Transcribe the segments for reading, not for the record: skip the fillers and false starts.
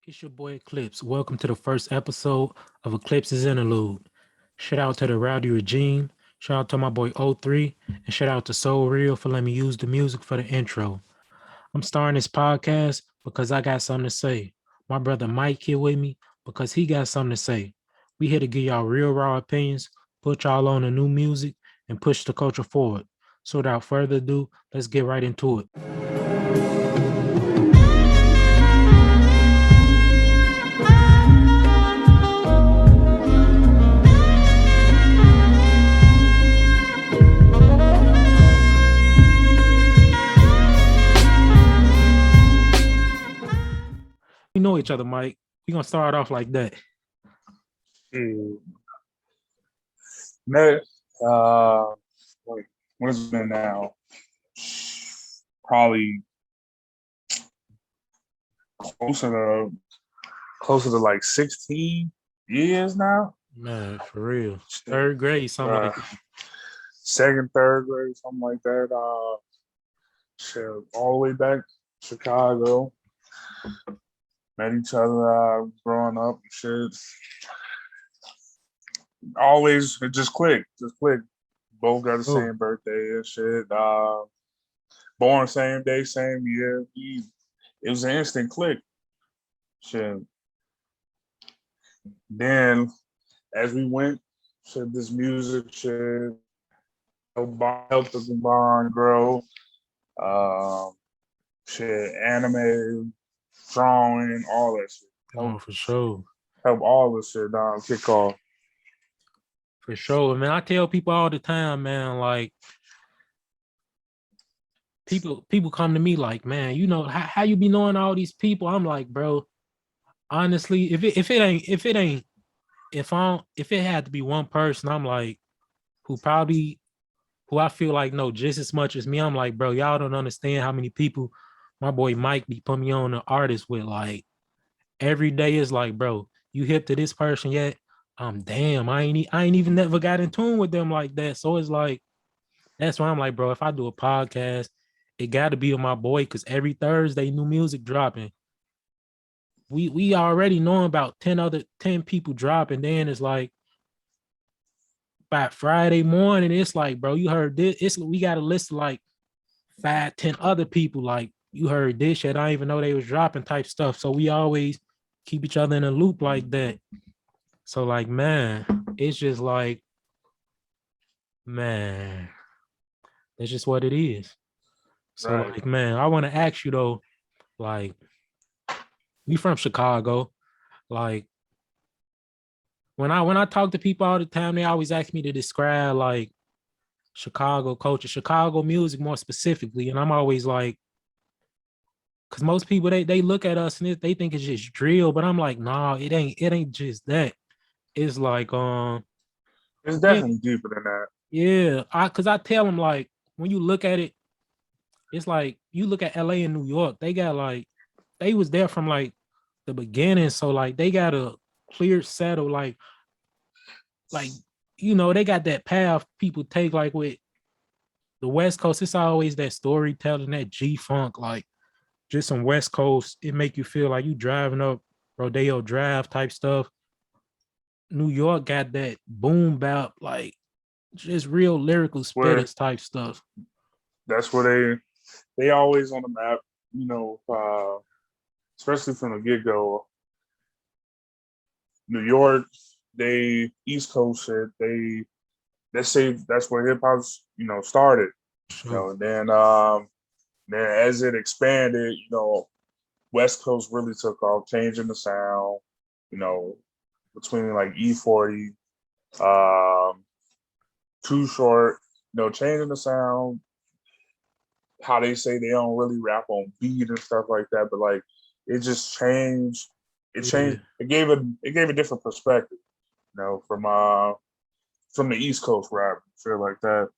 It's your boy Eclipse. Welcome to the first episode of Eclipxs Interlude. Shout out to the Rowdy Regime. Shout out to my boy O3. And shout out to Soul Real for letting me use the music for the intro. I'm starting this podcast because I got something to say. My brother Mike here with me because he got something to say. We here to give y'all real raw opinions, put y'all on the new music, and push the culture forward. So without further ado, let's get right into it. We know each other, Mike. We're gonna start off like that. Mm. Met, like, what has it been now? Probably closer to like 16 years now. Man, for real. Third grade, something like that. Second, third grade, something like that. Shit, all the way back to Chicago. Met each other growing up and shit. Always, it just clicked. Both got the same birthday and shit. Born same day, same year. It was an instant click. Shit. Then, as we went, shit, this music shit helped the bond grow. Shit, anime, drawing, all that shit. Oh, for sure. Help all this shit kick off. For sure, man. I tell people all the time, man, like people come to me like, man, you know, how you be knowing all these people? I'm like, bro, honestly, if it had to be one person, I'm like, who I feel like know just as much as me. I'm like, bro, y'all don't understand how many people my boy Mike be putting me on the artist with. Like every day is like, bro, you hip to this person yet? Damn, I ain't even never got in tune with them like that. So it's like, that's why I'm like, bro, if I do a podcast, it got to be with my boy because every Thursday new music dropping. We already know about 10 people dropping. Then it's like by Friday morning, it's like, bro, you heard this. We got a list of like 5, 10 other people. Like you heard this shit. I didn't even know they was dropping type stuff. So we always keep each other in a loop like that. So like, man, it's just like, man, that's just what it is. So Right. like, man, I want to ask you though, like, we from Chicago. Like, when I talk to people all the time, they always ask me to describe like Chicago culture, Chicago music more specifically, and I'm always like, because most people they look at us and they think it's just drill, but I'm like, nah, it ain't just that. It's like It's yeah, definitely deeper than that. yeah. Cause I tell them like when you look at it, it's like you look at LA and New York, they got like they was there from like the beginning. So like they got a clear set of like you know, they got that path people take like with the West Coast. It's always that storytelling, that G funk, like just some West Coast. It make you feel like you driving up Rodeo Drive type stuff. New York got that boom bap, like just real lyrical Where spitters type stuff. that's where they always on the map, especially from the get go. New York, they East Coast shit. They say that's where hip hop's started. Sure. Then as it expanded, West Coast really took off, changing the sound. You know, between like E40, um, Too Short, changing the sound. How they say they don't really rap on beat and stuff like that, but like it just changed. It changed. Yeah. It gave a different perspective, from the East Coast rap, feel like that.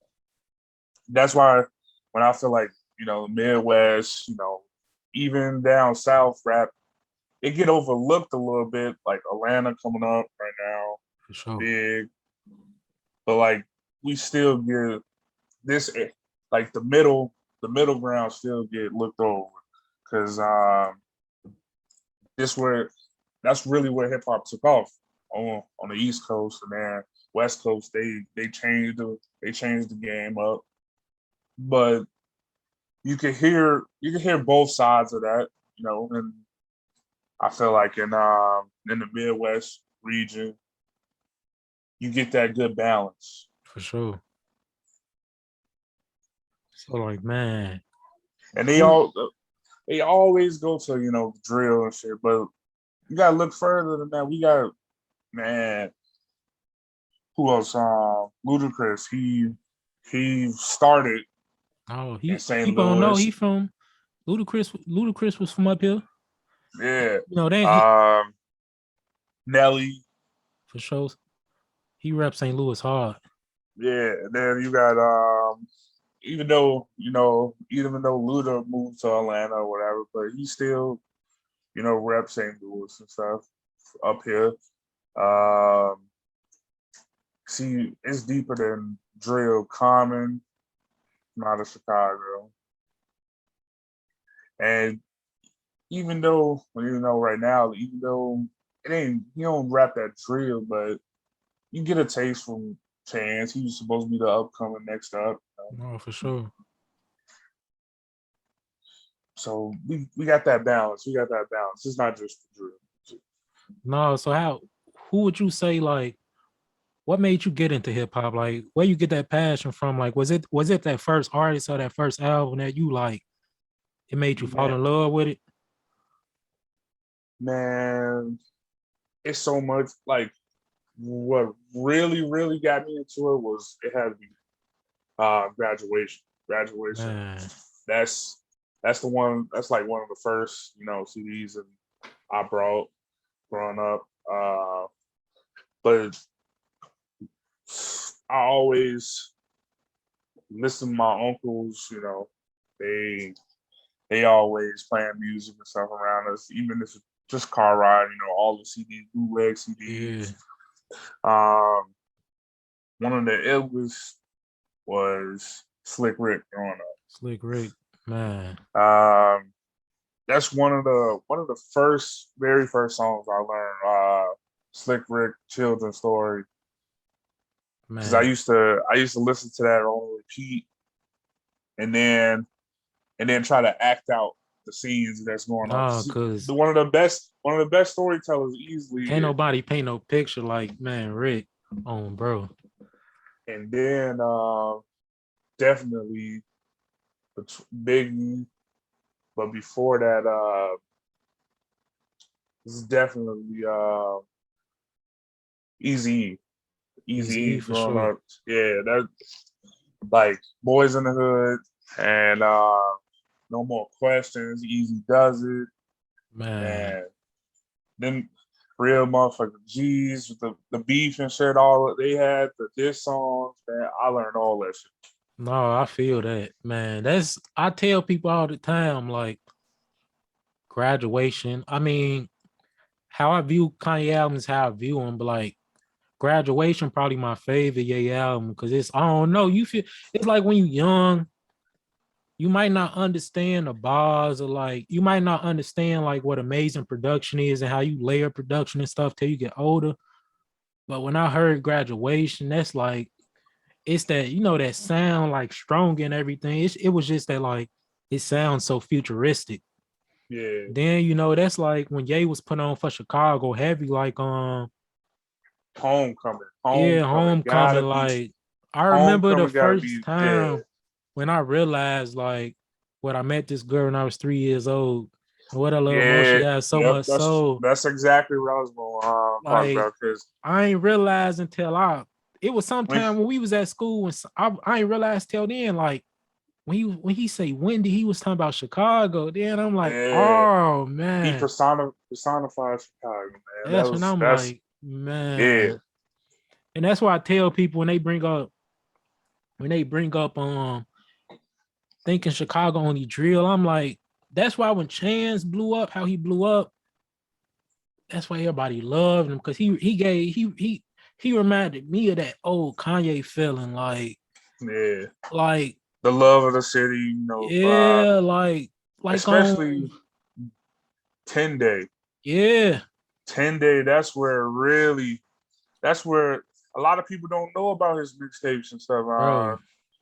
That's why when I feel like Midwest, even down south rap, it get overlooked a little bit. Like Atlanta coming up right now, For sure. big, but like we still get this like the middle ground still get looked over because this where that's really where hip hop took off on the East Coast, and then West Coast they changed the game up. But you can hear both sides of that, and I feel like in the Midwest region, you get that good balance. For sure. So like, man, And who? they always go to, drill and shit, but you gotta look further than that. We got, man, who else? Ludacris. He started Oh, in St. people don't know Louis. he from Ludacris. Ludacris was from up here. Yeah. You know that Um, Nelly. for sure. He rep St. Louis hard. Yeah. And then you got even though Luda moved to Atlanta or whatever, but he still, rep St. Louis and stuff up here. Um, See, it's deeper than drill. Common, not a Chicago, and right now, even though it ain't, he don't rap that drill, but you get a taste from Chance. He was supposed to be the upcoming next up. No, for sure. So we got that balance. We got that balance. It's not just the drill. No, so who would you say like what made you get into hip hop? Like where you get that passion from? Like was it that first artist or that first album that you like it made you fall Man, in love with it? man, it's so much like what really, really got me into it was it had to be graduation. Graduation. Man, That's that's the one. That's like one of the first CDs and I brought growing up. But I always listen to my uncles. They they always playing music and stuff around us, even if it's just car ride. All the CDs, bootleg yeah, CDs. Um, One of the illest was Slick Rick growing Slick Rick, man, up. That's one of the very first songs I learned. Slick Rick Children's Story, because man. I used to listen to that on repeat, and then try to act out the scenes that's going on. No, cause One of the best storytellers easily. can't nobody paint no picture like man Rick on bro. And then definitely Biggie, but before that, this is definitely Easy Easy for growing sure, up. Yeah, that like Boys in the Hood and No More Questions. Easy Does It, man. and then real motherfucking G's with the beef and shit. All they had the diss songs. Man, I learned all that shit. No, I feel that, man. I tell people all the time, like graduation. I mean, how I view Kanye albums, how I view them, but like graduation, probably my favorite Ye album because it's I don't know. You feel it's like when you're young, you might not understand the bars or like you might not understand like what amazing production is and how you layer production and stuff till you get older. But when I heard graduation, that's like it's that that sound like strong and everything. It was just that like it sounds so futuristic. Yeah, Then that's like when Ye was put on for Chicago heavy, like yeah, homecoming. Like I remember the Homecoming gotta first be, yeah. time when I realized like when I met this girl when I was 3 years old. And what I love most, she Yeah, has so yep. much soul. That's exactly what I was going to talk Like about. Because I ain't realized until it was when sometime when we was at school and I ain't realized till then like when he say Wendy, he was talking about Chicago. Then I'm like, yeah, oh he man, personified Chicago, man. that's when I'm That's like, yeah, man, and that's why I tell people when they bring up thinking Chicago only drill, I'm like, that's why when Chance blew up, how he blew up, that's why everybody loved him because he reminded me of that old Kanye feeling, yeah. like The love of the city, yeah, like on especially 10 Day. yeah, 10 Day, that's where a lot of people don't know about his mixtapes and stuff. Bro.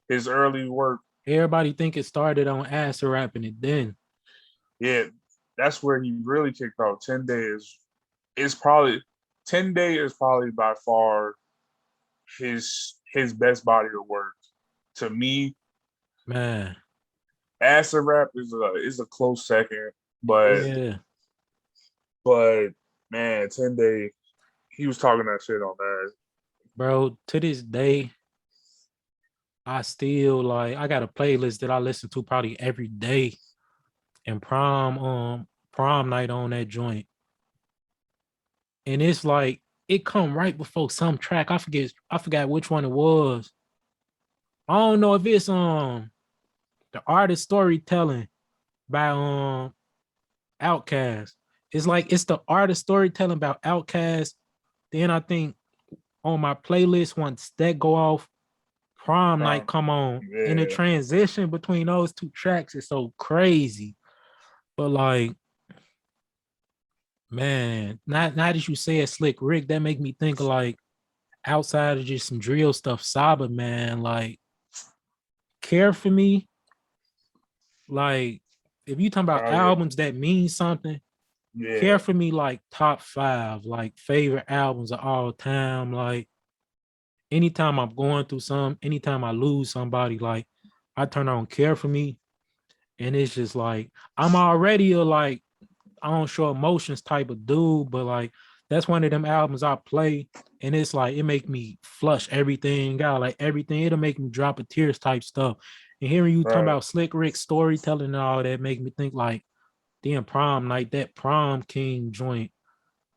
His early work. Everybody think it started on acid rapping it then. Yeah, that's where he really kicked off. 10 Day is probably 10 Day is probably by far his best body of work. To me, Man. acid rap is a close second, but Yeah. but man, 10 Day, he was talking that shit on there. Bro, to this day, I still like I got a playlist that I listen to probably every day. And prom night on that joint. And it's like it come right before some track. I forgot which one it was. I don't know if it's the artist storytelling by Outkast. It's like it's the artist storytelling about Outkast. Then I think on my playlist, once that go off, prom night come on. And the Yeah, transition between those two tracks is so crazy. But like, man, not that you said Slick Rick, that make me think of like outside of just some drill stuff, Saba, man, like Care for Me. Like, if you talking about oh yeah, albums that mean something, Care yeah, for Me, like top 5, like favorite albums of all time. Like, anytime I'm going through anytime I lose somebody, like I turn on Care for Me, and it's just like I'm already a like I don't show emotions type of dude, but like that's one of them albums I play, and it's like it make me flush everything out, like everything. It'll make me drop a tears type stuff. And hearing you talking right, about Slick Rick storytelling and all that make me think like, damn, prom night, that prom king joint.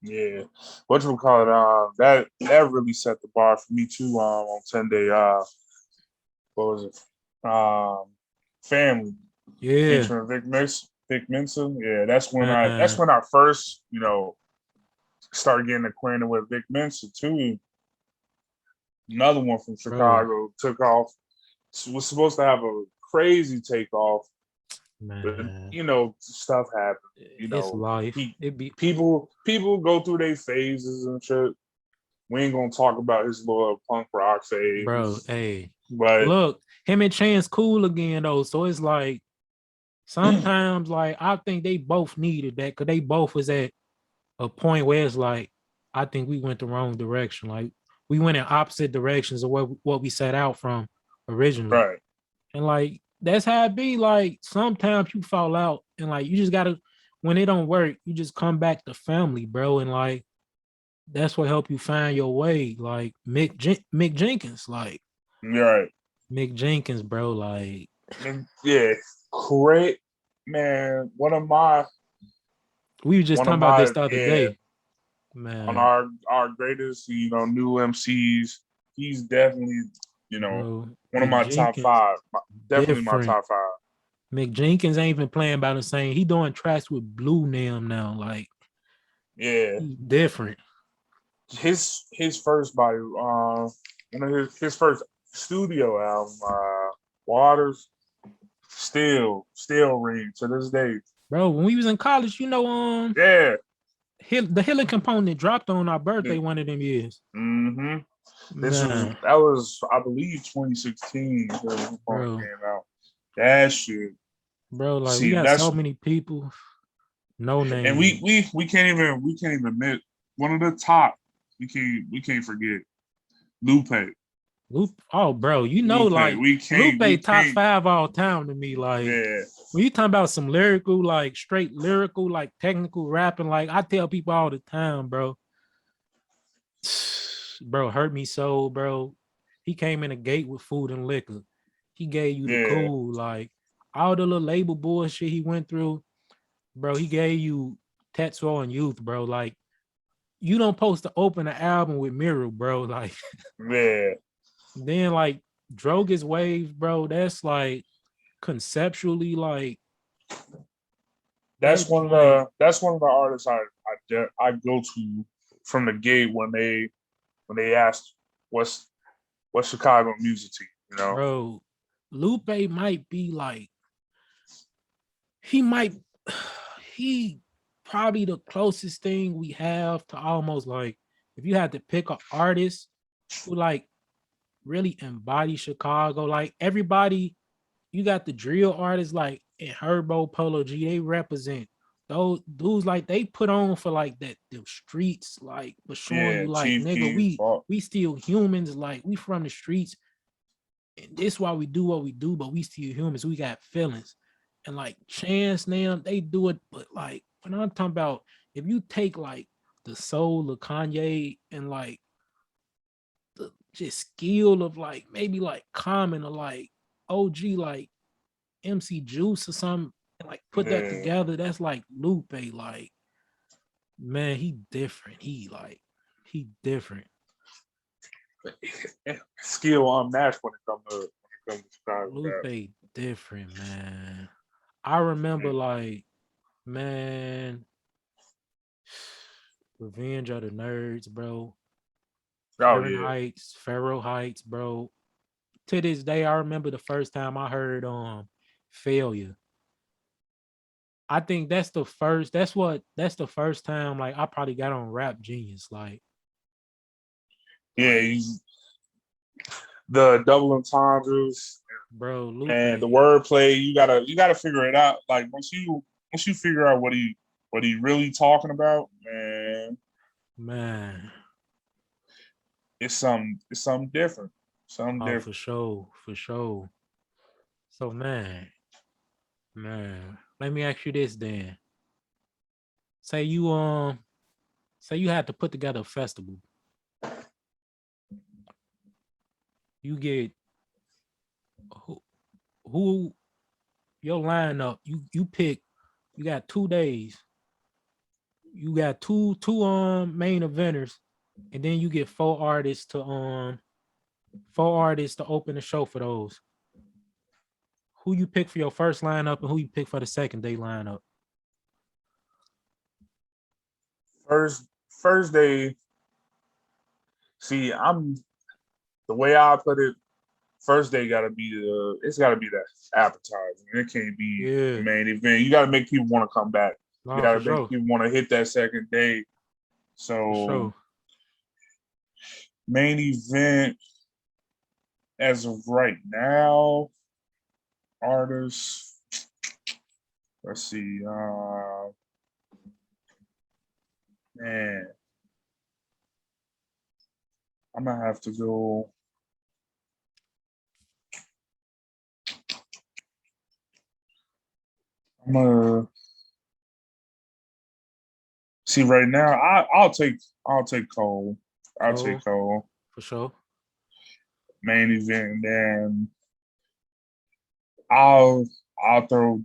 yeah. What you call it? That really set the bar for me too. On 10 Day. What was it? Family Yeah, featuring Vic Mensa. Yeah, that's man, when I first started getting acquainted with Vic Mensa too. Another one from bro, Chicago took off. Was supposed to have a crazy takeoff, but man, stuff happened. it's life. He It be, people go through their phases and shit. We ain't gonna talk about his little punk rock bro. phase, Hey, but look, him and Chance cool again though, so it's like sometimes like I think they both needed that because they both was at a point where it's like I think we went the wrong direction. Like we went in opposite directions of what we set out from originally. right, And like that's how it be. Like sometimes you fall out and like you just gotta when it don't work, you just come back to family, bro. And like that's what help you find your way. Like Mick Jenkins, like right, Mick Jenkins, bro. Like yeah, great man. we were just One of talking about my this the other yeah day, on man. our greatest new MCs. He's definitely Bro, one of Mick my top Jenkins five. Definitely my different. top five. Mick Jenkins ain't even playing by the same. He doing tracks with Blue Nim now. Like Yeah, he different. his first body, his first studio album, Waters, still ring to this day. Bro, when we was in college, Yeah. The Healing Component dropped on our birthday one of them years. Mm-hmm. Man, That was I believe 2016 when the phone bro, came out. That shit. bro, like we See, got so that's many people, no and names. we can't even admit one of the top. We can't forget Lupe. Lupe, oh, bro, Lupe. like We Lupe top can't. 5 all time to me. Like Yeah. when you talking about some lyrical, like straight lyrical, like technical rapping, like I tell people all the time, bro. Bro, hurt me so, bro. He came in the gate with food and liquor. He gave you the Yeah. cool, like all the little label bullshit he went through, bro. He gave you Tetsuo and Youth, bro. Like you don't post to open an album with Mirror, bro. Like Yeah. then like Drogas Wave, bro. That's like conceptually like that joint, That's one of the artists I go to from the gate when they ask what's Chicago music to you. bro. Lupe might be like he might he probably the closest thing we have to almost like if you had to pick an artist who like really embody Chicago, like everybody, you got the drill artists like in Herbo Polo G, they represent those dudes like they put on for like that the streets, like but showing Yeah, you like Chief nigga, Keef. we still humans, like we from the streets, and this why we do what we do, but we still humans, we got feelings. And like Chance now, they do it, but like when I'm talking about if you take like the soul of Kanye and like the just skill of like maybe like Common or like OG like MC Juice or something, and like put that Yeah. together, that's like Lupe. Like, man, he different. He different. Skill unmatched when it comes to Chicago rap. Lupe different, man. I remember like, man, Revenge of the Nerds, bro. Oh yeah. Pharaoh Heights, bro. To this day, I remember the first time I heard Failure. I think that's the first time like I probably got on Rap Genius. Yeah, Like the double entendres bro, and the Lupe, wordplay, you gotta figure it out. Like once you figure out what he really talking about, man, man. it's something different. Something Oh, for different. sure, for sure. So man, let me ask you this then. Say you say you had to put together a festival. You get who, who your lineup, you pick, you got 2 days. You got two main eventers, and then you get four artists to open the show for those. Who you pick for your first lineup and who you pick for the second day lineup? First day. See, the way I put it. First day it's gotta be that appetizer. It can't be the Yeah, main event. You gotta make people want to come back. You nah, for gotta make sure, people want to hit that second day. for So sure. main event as of right now, artists. Let's see. Man, I'm gonna have to go. I'm gonna see right now. I'll take Cole. I'll take Cole, Cole. for sure. Main event, and then I'll I'll throw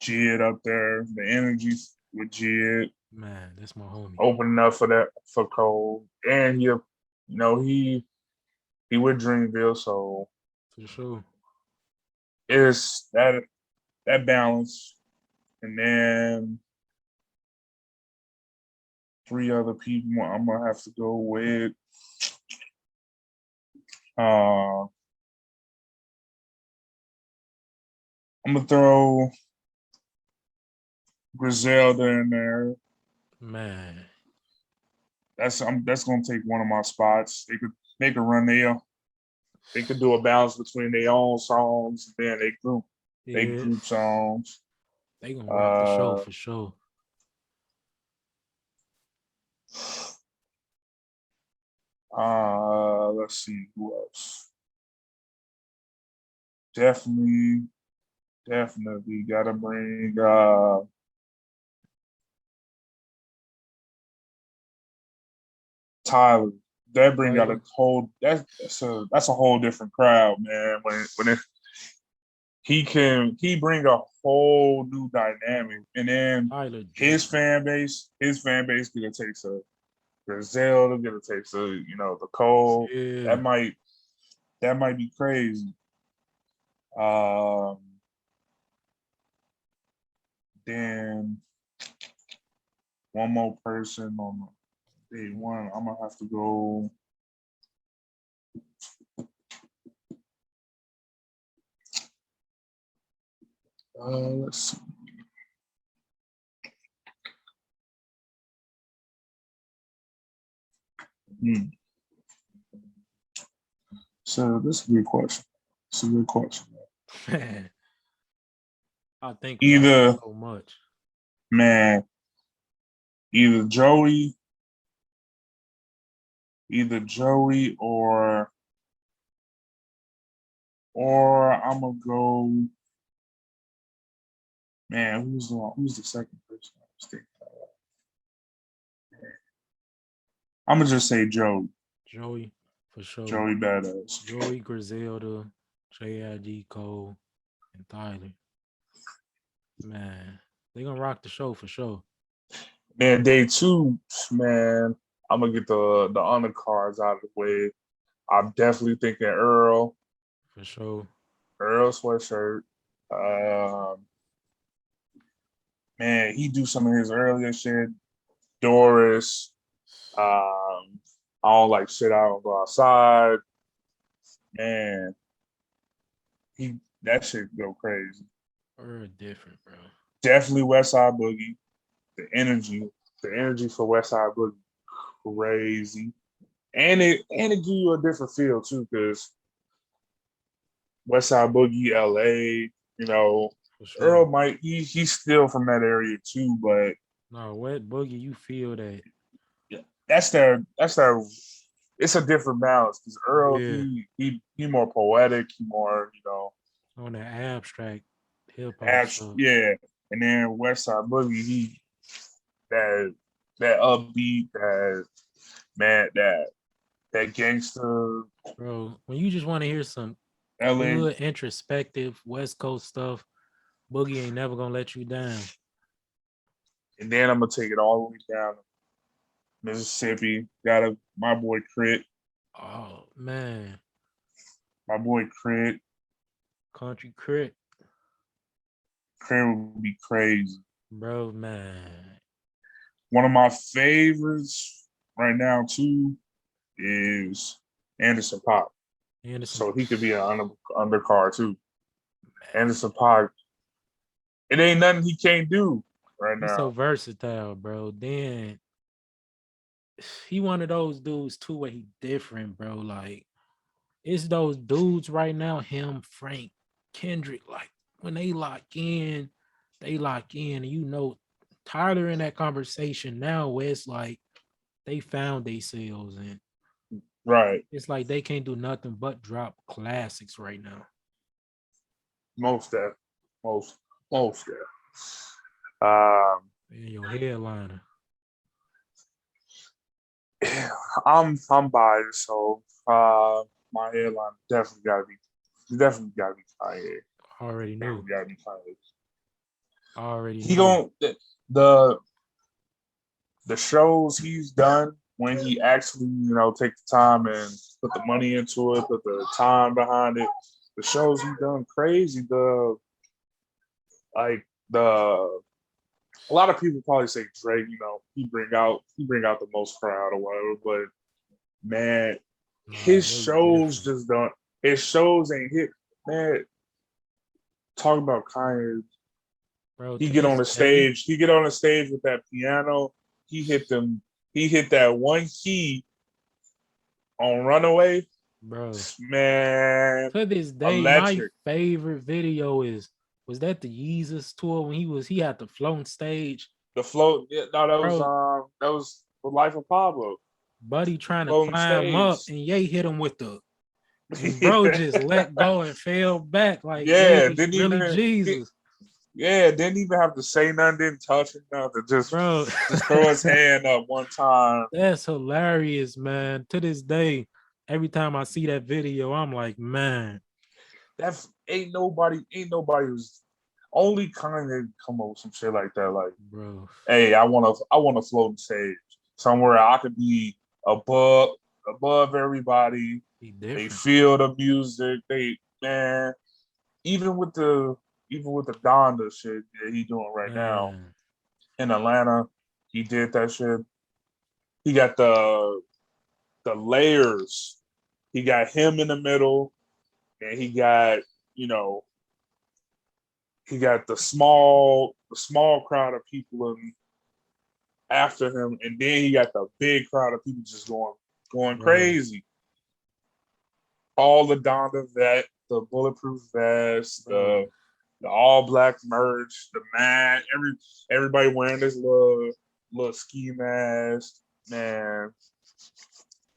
Jid up there. The energy with Jid Man, that's my homie. opening up for that for Cole, and he with Dreamville, so For sure. it's that balance, and then three other people I'm gonna have to go with. Uh, I'm gonna throw Griselda in there. Man. That's gonna take one of my spots. They could run there. They could do a balance between their own songs, and then they Yeah. group songs. They gonna rock the show Uh, for sure. let's see who else. Definitely, definitely gotta bring Tyler. That bring out a Tyler. whole that's a whole different crowd, man. He bring a whole new dynamic, and then Tyler his different. fan base gonna take a Griselda, gonna take the Cole. Yeah. That might be crazy. Um, then one more person on day one. I'm gonna have to go. Let's see. Hmm. So this is a good question. It's a good question. Man, I think about it Either so much. man, either Joey, or I'm gonna go. Man, who's the second person I was thinking of? I'm gonna just say Joey. Joey, for sure. Joey Badass. Joey, Griselda, J.I.G. Cole, and Tyler. Man, they gonna rock the show for sure. Man, day two, man. I'm gonna get the undercards out of the way. I'm definitely thinking For sure. Earl sweatshirt. Um, man, he do some of his earlier shit. Doris. I don't like shit. I don't go outside. Man, he that shit go crazy. We're different, bro. Definitely West Side Boogie. The energy for West Side Boogie, crazy. And it give you a different feel too, because West Side Boogie, LA, you know, For sure. Earl might he's still from that area too, but No, wet boogie, you feel that. yeah, that's their it's a different balance because Earl Yeah. he more poetic, he more, On that abstract hip hop stuff. yeah. And then West Side Boogie, he that that upbeat, that gangster Bro, when you just want to hear some LA. good introspective West Coast stuff, Boogie ain't never gonna let you down. And then I'm gonna take it all the way down to Mississippi. Got my boy Crit. Oh man. My boy Crit. Country crit. Crit would be crazy. Bro, man. One of my favorites right now too is Anderson .Paak. Anderson. So he could be an undercard too. Anderson .Paak. It ain't nothing he can't do right He's so now. versatile, bro. Then he one of those dudes too where he different, bro. Like it's those dudes right now, him, Frank, Kendrick, like when they lock in, and Tyler in that conversation now where it's like they found themselves and Right. it's like they can't do nothing but drop classics right now. Most that. Most that. And your headliner. I'm biased, so my headline definitely gotta be Kanye. Already knew. Definitely gotta be Kanye. Already He knew. don't the the shows he's done when he actually, take the time and put the money into it, put the time behind it. The shows he done crazy. Like the a lot of people probably say Drake, he bring out the most crowd or whatever, but man, Nah, his Drake shows different. just don't. His shows ain't hit. Man, talking about Kanye, Bro, he to get on this the day, stage. He get on the stage with that piano. He hit them. He hit that one key on Runaway. bro. Man, To this day, my electric. favorite video was that the Yeezus tour when he had the floating stage, The float. Yeah, no, bro. that was the life of Pablo. Buddy trying to Floating climb up stage. and Ye hit him with the and bro just let go and fell back like Ye Yeah, was really Jesus, didn't even have to say nothing, didn't touch him, nothing. bro. Just throw his hand up one time. That's hilarious, man. To this day, every time I see that video, I'm like, man, That ain't nobody who's only kind of come up with some shit like that. Like, bro, hey, I want to float on stage somewhere I could be above everybody. he They different, feel the music. They man, even with the even with the Donda shit that he doing right now man. in Atlanta, he did that shit. He got the layers. He got him in the middle, and you know he got the small crowd of people after him, and then he got the big crowd of people just going going bro. crazy. All the Donda the bulletproof vest, Bro, the all black merch, the mat, everybody wearing this little ski mask. Man,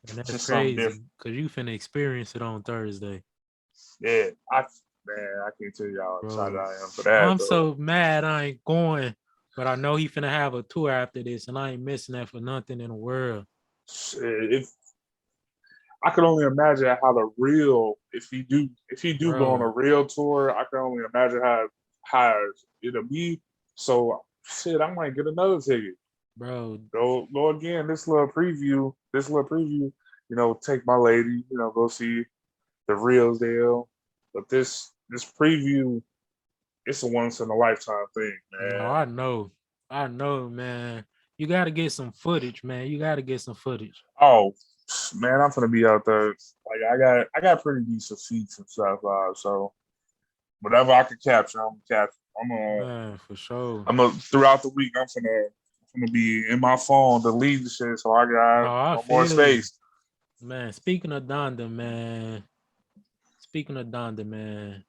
and that's just something different. crazy because you finna experience it on Thursday, Yeah, I can't tell you how excited bro. I am for that, I'm though. so mad I ain't going, but I know he finna have a tour after this, and I ain't missing that for nothing in the world, Shit, if I could only imagine how the real if he do go on a bro. real tour, I can only imagine how it'll be. So shit, I might get another ticket. Bro, Go again. You know, take my lady. You know, go see the real deal. But this preview, it's a once in a lifetime thing, no, man. I know, man. You gotta get some footage, man. You gotta get some footage, Oh man, I'm gonna be out there. Like I got pretty decent seats and stuff. So whatever I can capture, I'm gonna capture. man, for sure. I'm gonna throughout the week. I'm gonna be in my phone deleting shit, so I No, got I more feel you, space. man. Speaking of Donda, man. Speaking of Donda, man.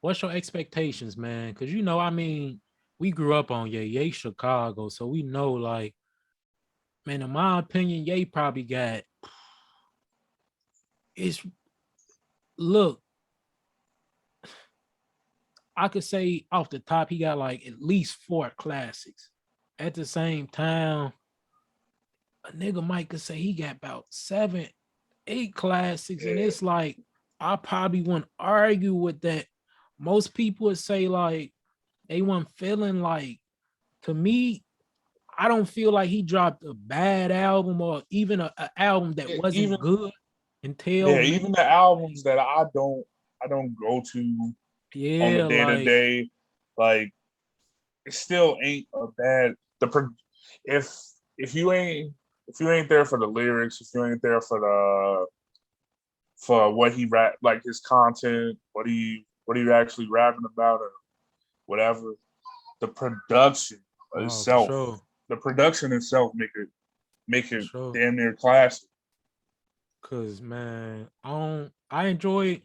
What's your expectations, man? Because I mean, we grew up on Ye Chicago, so we know, like, man. In my opinion, Ye probably got it's look. I could say off the top, he got like at least 4 classics. At the same time, a nigga might could say he got about 7, 8 classics, and Yeah, it's like I probably wouldn't argue with that. Most people would say like they weren't feeling like to me. I don't feel like he dropped a bad album or even a album that wasn't even good until yeah, maybe even the albums that I don't go to on the yeah, day to like day, like it still ain't a bad if if you ain't if you ain't there for the lyrics, if you ain't there for what he rap like his content, what he actually rapping about or whatever, the production oh for itself, sure, the production itself make for it sure. damn near classic. Cause man, I enjoy.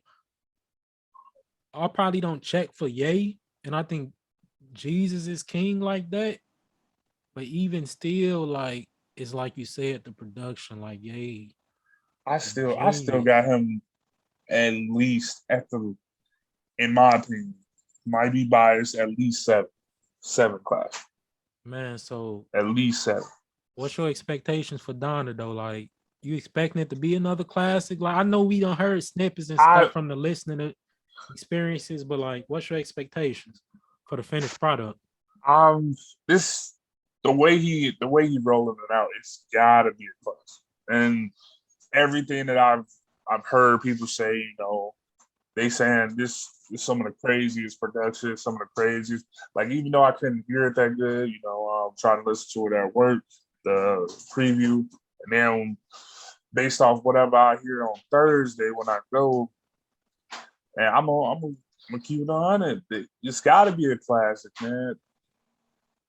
I probably don't check for Yay, and I think Jesus is king like that. But even still, like it's like you said, the production, like Yay, a I still genius, got him at least at the in my opinion, might be biased at least seven class, man. So, at least seven. what's your expectations for Donna though? Like, you expecting it to be another classic? Like, I know we done heard snippets and I stuff from the listening experiences, but like, what's your expectations for the finished product? this the way he rolling it out, it's gotta be a class. And everything that I've heard people say, they saying this is some of the craziest production, some of the craziest. Like even though I couldn't hear it that good, I'm trying to listen to it at work, the preview, and then based off whatever I hear on Thursday when I go, and I'm gonna keep it on it. It's got to be a classic, man.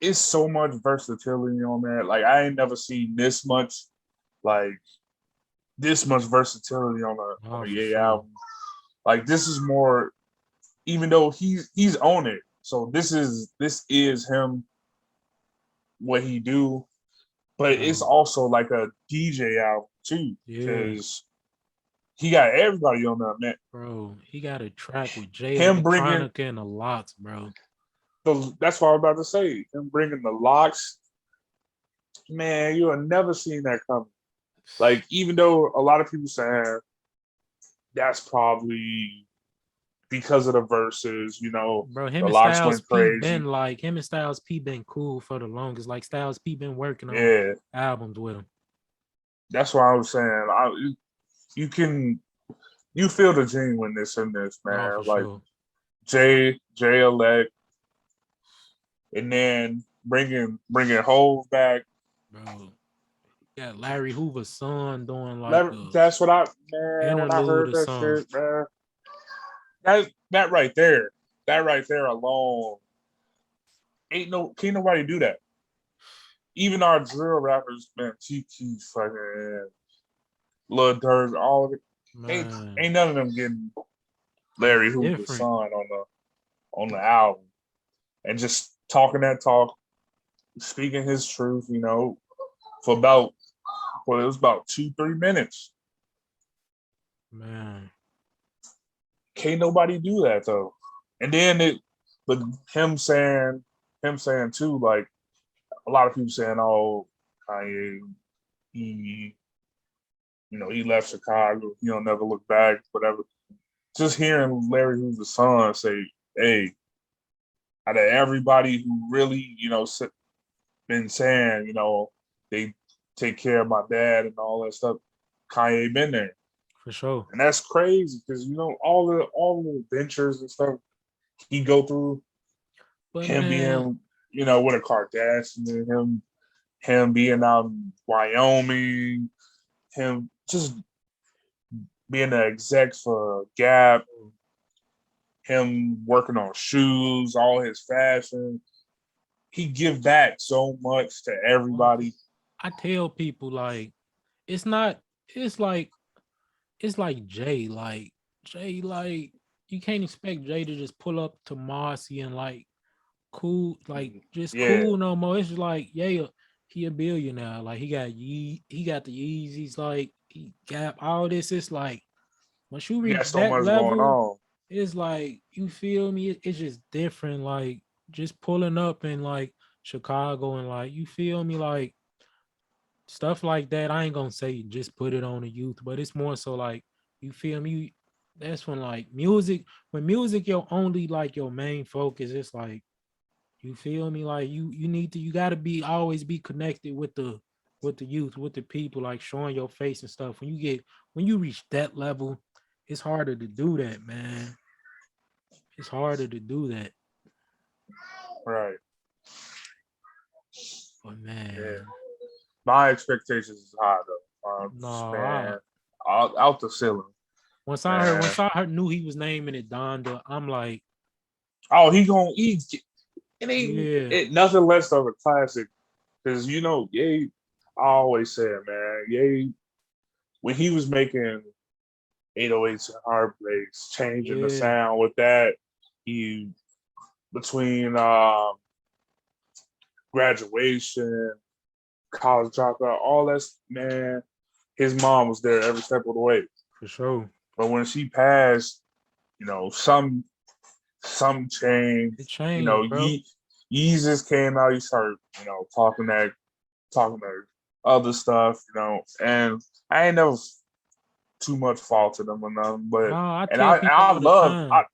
It's so much versatility on that. Like I ain't never seen like this much versatility on Oh, a for Ye sure. album. Like this is more, even though he's on it. So this is him, what he do, but it's Bro, also like a DJ album too, yeah, because he got everybody on that, man. bro. He got a track with Jay Him bringing Electronica and the Locks, bro. that's what I was about to say. Him bringing the locks, man. You have never seen that coming. Like even though a lot of people saying that's probably because of the verses, Bro, him the and locks Styles went P crazy. been like him and Styles P been cool for the longest. Like Styles P been working on Yeah, albums with him. that's what I was saying. You can you feel the genuineness in this, No, man. for Like sure, Jay elect, and then bringing Hove back. bro. Yeah, Larry Hoover's son doing like a That's what I interlude heard or that something. shit, man. That right there alone, can't nobody do that. Even our drill rappers, man, TT fucking Lil Durk, all of it. Ain't Man, none of them getting it's Larry Hoover's different. son on the album and just talking that talk, speaking his truth. For about it was about 2-3 minutes. Man, Can't nobody do that though. And then but him saying too, like a lot of people saying, "Oh, Kanye, he, he left Chicago. He'll never look back, whatever." Just hearing Larry Hoover's son say, "Hey, out of everybody who really, been saying, they take care of my dad and all that stuff, Kanye been there." for sure. And that's crazy because all the adventures and stuff he go through, But him man, being, with a Kardashian, him being out in Wyoming, him just being an exec for Gap, him working on shoes, all his fashion. He give back so much to everybody. I tell people like it's not. It's like Jay. Like Jay, like you can't expect Jay to just pull up to Marcy and like cool, like just Yeah, cool no more. It's just like yeah, he a billionaire. Like he got the Yeezys. Like he got all this. It's like once you he got reach so that much going level, on. it's like you feel me. It's just different. Like just pulling up in like Chicago and like you feel me. Like stuff like that. I ain't gonna say just put it on the youth, but it's more so like you feel me. That's when like music, when music your only like your main focus. It's like you feel me. Like you got to be always be connected with the youth, with the people, like showing your face and stuff. When you reach that level, it's harder to do that, man. It's harder to do that. Right. But Yeah. man, My expectations is high though. no, Man, out the ceiling, man. once I heard knew he was naming it Donda, I'm like, Oh, he gonna eat. It ain't yeah, it nothing less of a classic. Because Ye, I always said, man, Ye, when he was making 808s and heartbreaks, changing the yeah, sound with that, he between graduation, college dropout, all that, man, his mom was there every step of the way. for sure. But when she passed, some changed. It changed, bro. Yeezus came out. He started, talking that other stuff, and I ain't never too much fault to them or nothing. No, But I and tell people I all the love time,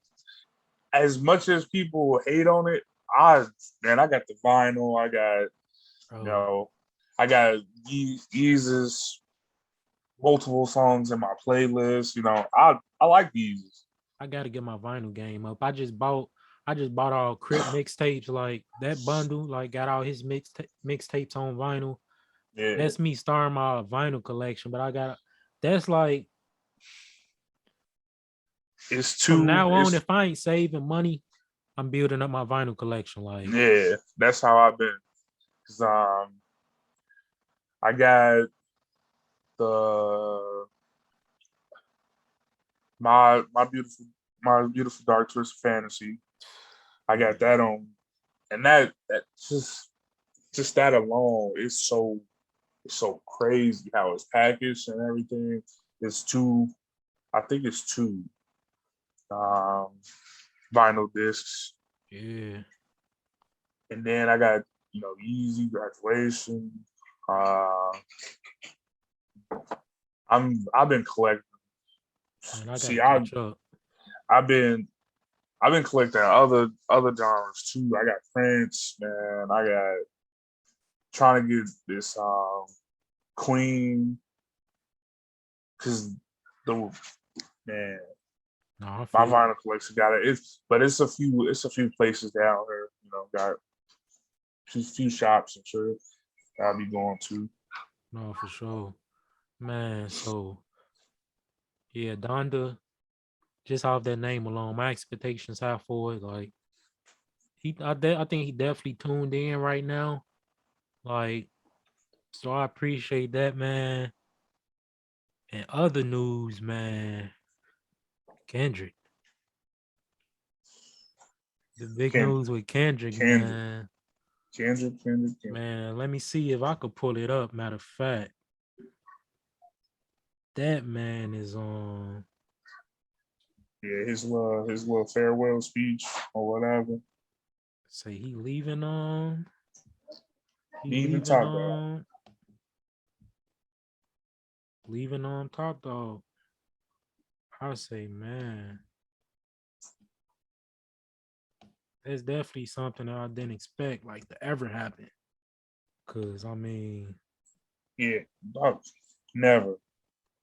as much as people hate on it. I got the vinyl. You bro. know, I got Yeezus multiple songs in my playlist. I like Yeezus. I gotta get my vinyl game up. I just bought all Crip mixtapes, like that bundle, like got all his mixtapes on vinyl. Yeah, That's me starting my vinyl collection. But I got that's like it's from too. now on, It's if I ain't saving money, I'm building up my vinyl collection. Like, yeah. That's how I've been. 'Cause, I got the my beautiful dark twisted fantasy. I got that on, and that just that alone is so crazy how it's packaged and everything. It's two, I think it's two um, vinyl discs, yeah, and then I got Easy Graduation. Uh, I've been collecting. man, I See, gotta catch up. I've been I've been collecting other genres too. I got Prince, man. I got trying to get this Queen because the man No, I my feel you. vinyl collection got it. It's a few places down here. Got few shops and sure I'll be going to. No, for sure, man. So yeah, Donda. Just off that name alone, my expectations high for it. Like I think he definitely tuned in right now. Like, so I appreciate that, man. And other news, man, Kendrick. The big Kendrick, news with Kendrick, Kendrick, man. Kendrick. Man, let me see if I could pull it up. Matter of fact, that man is on. Yeah, his little farewell speech or whatever. Say he leaving on. He He even leaving talked about. on. Leaving on Top Dog. I say, man, that's definitely something that I didn't expect like to ever happen. Cause I mean, Yeah, dog, never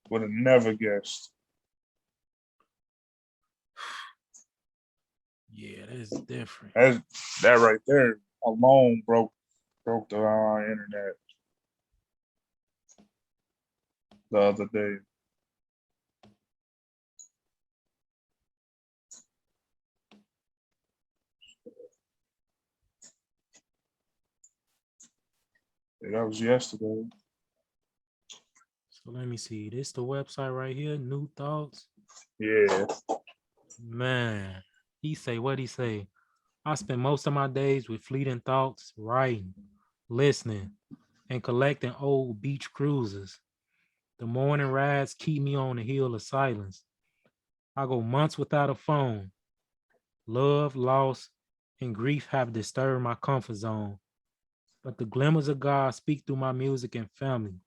would have never guessed. yeah, that's different. That's, that right there alone broke the internet the other day. Yeah, that was yesterday. So let me see. This the website right here. New thoughts. Yeah, Man, he say what he say. I spend most of my days with fleeting thoughts, writing, listening, and collecting old beach cruises. The morning rides keep me on the hill of silence. I go months without a phone. Love, loss, and grief have disturbed my comfort zone. But the glimmers of God speak through my music and family.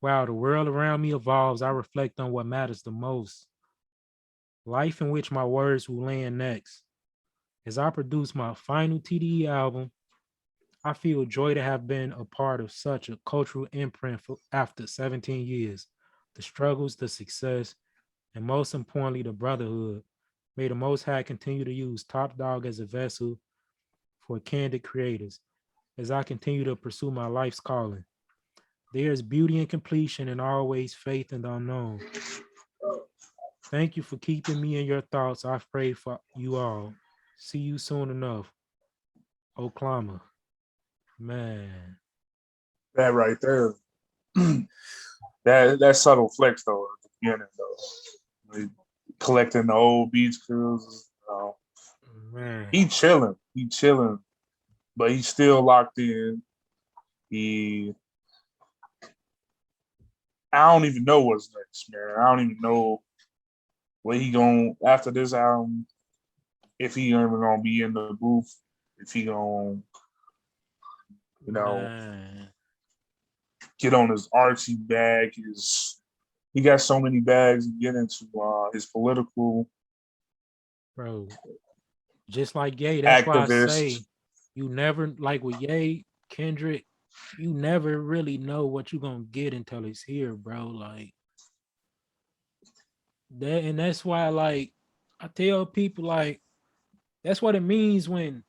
While the world around me evolves, I reflect on what matters the most. Life in which my words will land next. As I produce my final TDE album, I feel joy to have been a part of such a cultural imprint for after 17 years. The struggles, the success, and most importantly, the brotherhood. May the Most High continue to use Top Dog as a vessel for candid creators as I continue to pursue my life's calling. There is beauty in completion and always faith in the unknown. Thank you for keeping me in your thoughts. I've prayed for you all. See you soon enough. Oklahoma. Man. that right there. that subtle flex though at the beginning though. Like, collecting the old beach cruises. Man. He chilling, but he's still locked in. He I don't even know what's next, man. I don't even know what he going after this album. If he even gonna be in the booth, if he gonna, you know, Man. get on his artsy bag. He got so many bags to get into his political Bro. Just like Ye, that's why I activist. say you never like with Ye, Kendrick, you never really know what you're gonna get until it's here, bro. Like that, and that's why like I tell people like that's what it means when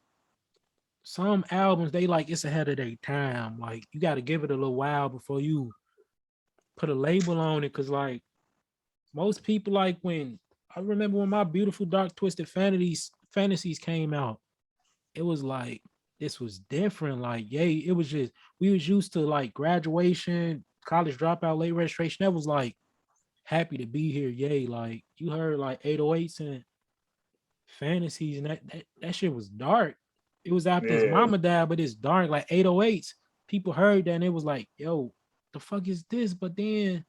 some albums they like it's ahead of their time. Like you got to give it a little while before you put a label on it, because like most people like when I remember when my beautiful dark twisted fantasies came out, it was like this was different. Like, yay, it was just we was used to like graduation, college dropout, late registration. That was like happy to be here, yay. Like you heard like 808s and fantasies, and that shit was dark. It was after his Yeah, mama died, but it's dark. Like 808s, people heard that and it was like, yo, the fuck is this? But then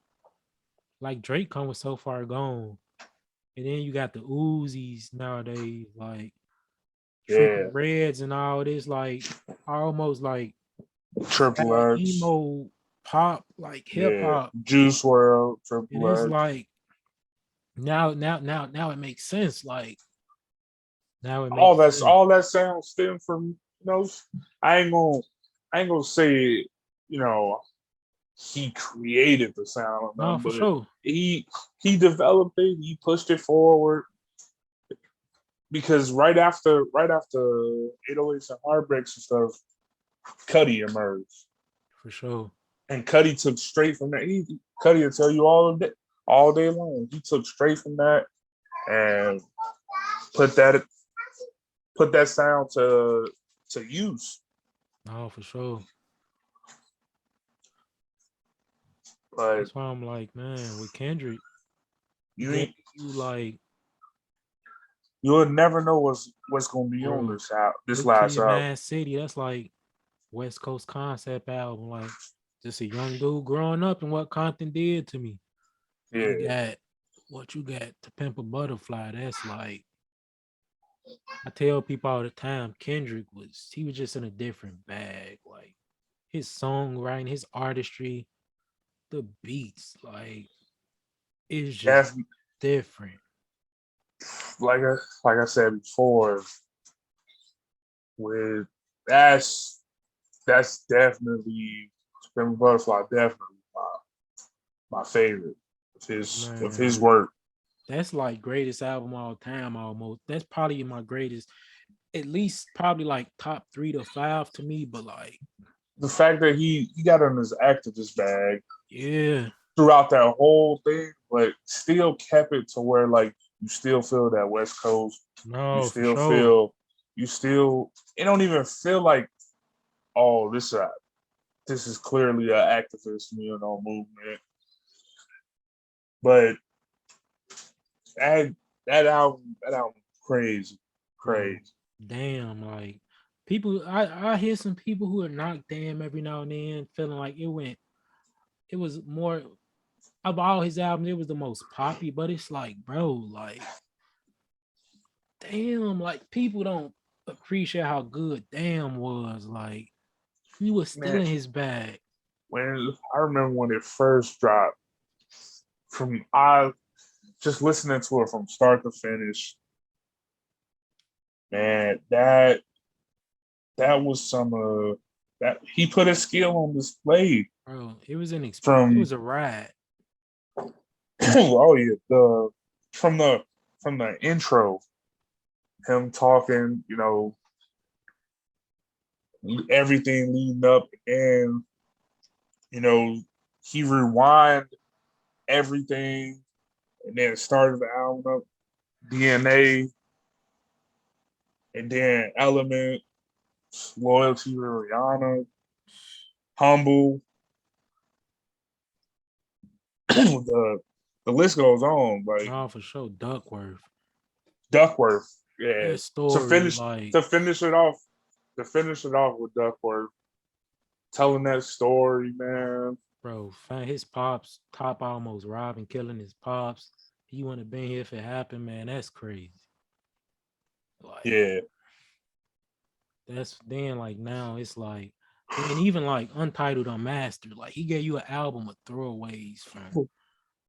like Drake come with So Far Gone. And then you got the Uzis nowadays, like yeah. Tripping Reds and all this, like almost like Triple sad X, emo pop, like hip yeah. hop. Juice World, And Triple it's X. like now it makes sense. Like now it All makes that's sense all that sound stem from I ain't gonna I ain't gonna say you know he created the sound of no them, for but sure. he developed it, he pushed it forward because right after 808s and Heartbreaks and stuff, Cuddy emerged. For sure. And Cuddy took straight from that. Cuddy will tell you all day long. He took straight from that and put that put that sound to use. No, for sure. But That's why I'm like, man, with Kendrick, he you gave ain't you like, you'll never know what's gonna be on bro, this Big last Kid, album. Mad City. That's like West Coast concept album. Like, just a young dude growing up and what Compton did to me. And you Yeah, got what you got to Pimp a Butterfly. That's like, I tell people all the time, he was just in a different bag. Like his songwriting, his artistry, the beats, like it's just that's different. like I said before. With that's that's definitely Spring Butterfly. Definitely my favorite of his Man, work. that's like greatest album all time almost. That's probably my greatest, at least probably like top 3 to 5 to me, but like, The fact that he got in his activist bag yeah, throughout that whole thing, but still kept it to where like you still feel that West Coast. You no, for still sure. feel you still. It don't even feel like oh this is clearly an activist movement, but that that album crazy Bro, crazy. damn, like people I hear some people who are knocked damn every now and then feeling like it was more of all his albums, it was the most poppy, but it's like, bro, like damn, like people don't appreciate how good damn was. Like he was still Man, in his bag. when I remember when it first dropped, from I just listening to it from start to finish, man, that was some that he put his skill on display Bro, it was it from was a ride. oh yeah, from the from the intro, him talking, everything leading up, and you know, he rewind everything and then started the album up, DNA, and then Element, Loyalty to Rihanna, Humble. The list goes on. Like No, for sure. Duckworth. Duckworth, yeah. That To story, finish like, to finish it off, to finish it off with Duckworth telling that story, man. bro, his pops, top almost robbing, killing his pops. He wouldn't have been here if it happened, man. That's crazy. Like, Yeah, that's then like now it's like then even like Untitled Unmastered, like he gave you an album of throwaways from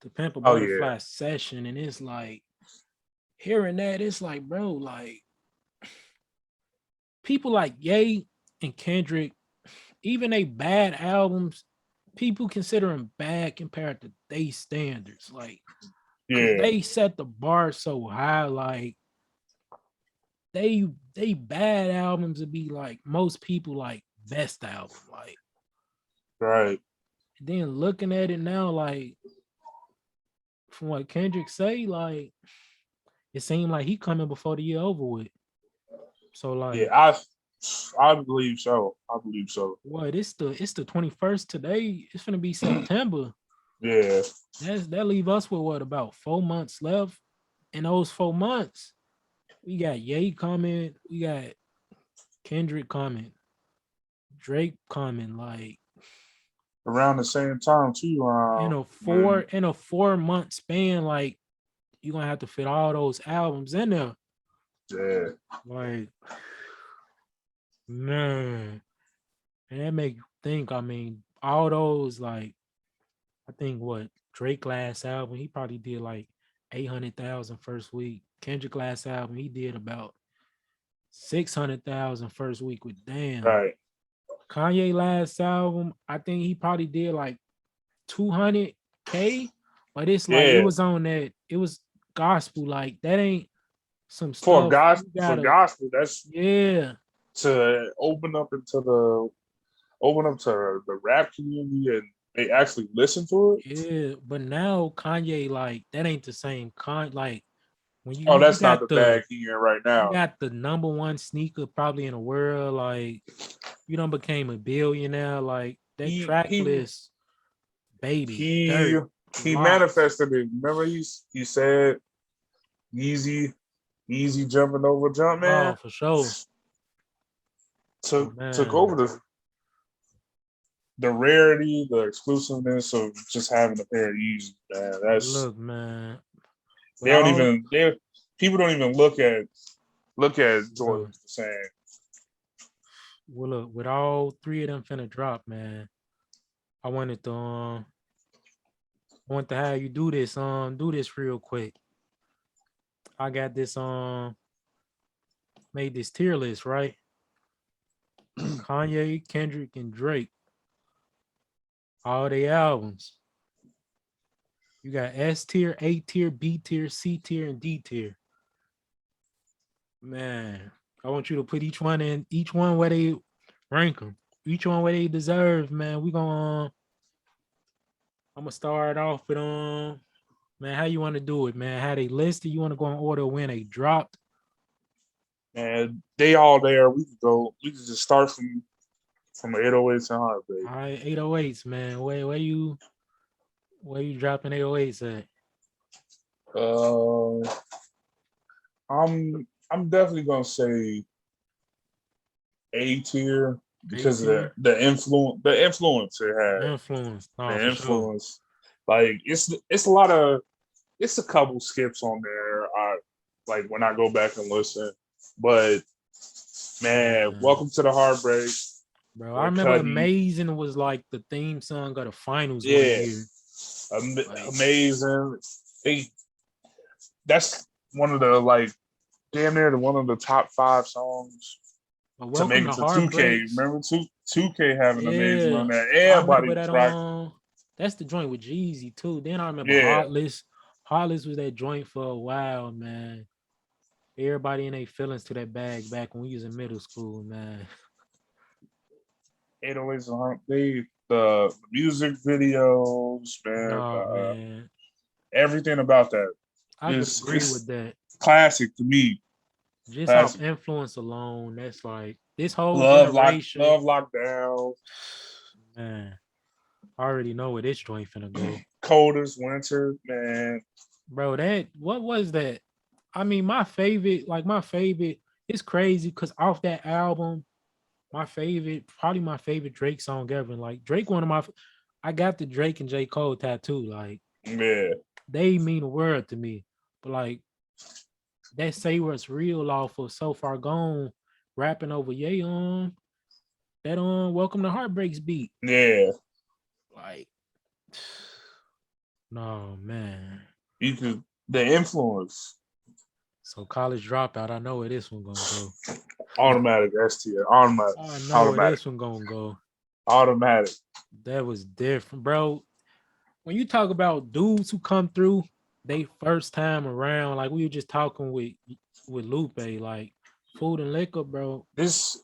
the Pimp a oh yeah, Butterfly session, and it's like hearing that, it's like, bro, like people like Ye and Kendrick, even they bad albums, people consider them bad compared to they standards, like because yeah, they set the bar so high, like they bad albums would be like most people like best album, like right. then looking at it now, like from what Kendrick say, like it seemed like he coming before the year over with. So Yeah, like, I believe so. I believe so. what it's the 21st today. It's gonna be September. Yeah, That leave us with what about 4 months left? In those 4 months, we got Ye coming, we got Kendrick coming, Drake coming. Like around the same time too. When 4 month span, like you're gonna have to fit all those albums in there. yeah, Like, man, and that make you think. I mean, all those like I think what Drake last album, he probably did like 800,000 first week. Kendrick last album, he did about 600,000 first week with Damn. right. Kanye last album, I think he probably did like 200K, but it's like it Yeah, was on that, it was gospel. Like that ain't some stuff you for gotta, gospel, that's yeah, to open up to the rap community and they actually listen to it. yeah. But now Kanye, like that ain't the same like when Oh, you that's not got the bag he in right you now. got the number one sneaker probably in the world, like you done became a billionaire, like that He track he list, Baby, he Dirt, he Locks. manifested it. Remember he said easy jumping over jump Oh, man for sure. took over Man, the rarity, the exclusiveness of just having a pair of Yeezys, man. That's look, man. they With don't all even they people don't even look at bro, Jordans the same. well, look, with all three of them finna drop, man. I wanted to I want to have you do this real quick. I got this made this tier list, right? Kanye, Kendrick, and Drake. All the albums. You got S tier, A tier, B tier, C tier, and D tier. Man, I want you to put each one where they rank them, each one where they deserve. Man, I'm gonna start off with man. How you want to do it, man? How they listed? You want to go in order when they dropped? And they all there. We could go. We could just start from 808s and Heartbreak. All right, 808s, man. Where you dropping 808s at? Uh, I'm definitely gonna say A tier A because of tier, the influence it had. influence. Oh, The for sure. influence, like it's a lot of it's a couple skips on there. I like when I go back and listen, but man, Man. welcome to the Heartbreak Bro, I with remember Cuddy. Amazing was like the theme song of the finals one Yeah, year. Like, amazing. They that's one of the like damn near one of the top five songs but to make Welcome it to to 2K. Heartbreaks. Remember 2K having amazing Yeah. on there. I Everybody remember was that rocking. that's the joint with Jeezy too. Then I remember Yeah, Heartless. Heartless was that joint for a while, man. Everybody in their feelings to that bag back when we was in middle school, man. 808s and the music videos, man. No, man. Everything about that I could is agree with that. classic to me. Just off Classic. influence alone, that's like this whole generation, Love lockdown. man. I already know where this joint finna go. Coldest winter, man. Bro, that what was that? I mean, my favorite, it's crazy because off that album, probably my favorite Drake song ever. Like Drake, I got the Drake and J. Cole tattoo. Like Yeah. they mean the world to me. But like that Say What's Real off of So Far Gone, rapping over Ye on that on Welcome to Heartbreaks beat. Yeah. Like, no man. You could the influence. So college dropout, I know where this one gonna go. Automatic S tier. I know where Automatic. this one gonna go. Automatic. That was different, bro. When you talk about dudes who come through they first time around, like we were just talking with Lupe, like food and liquor, bro. This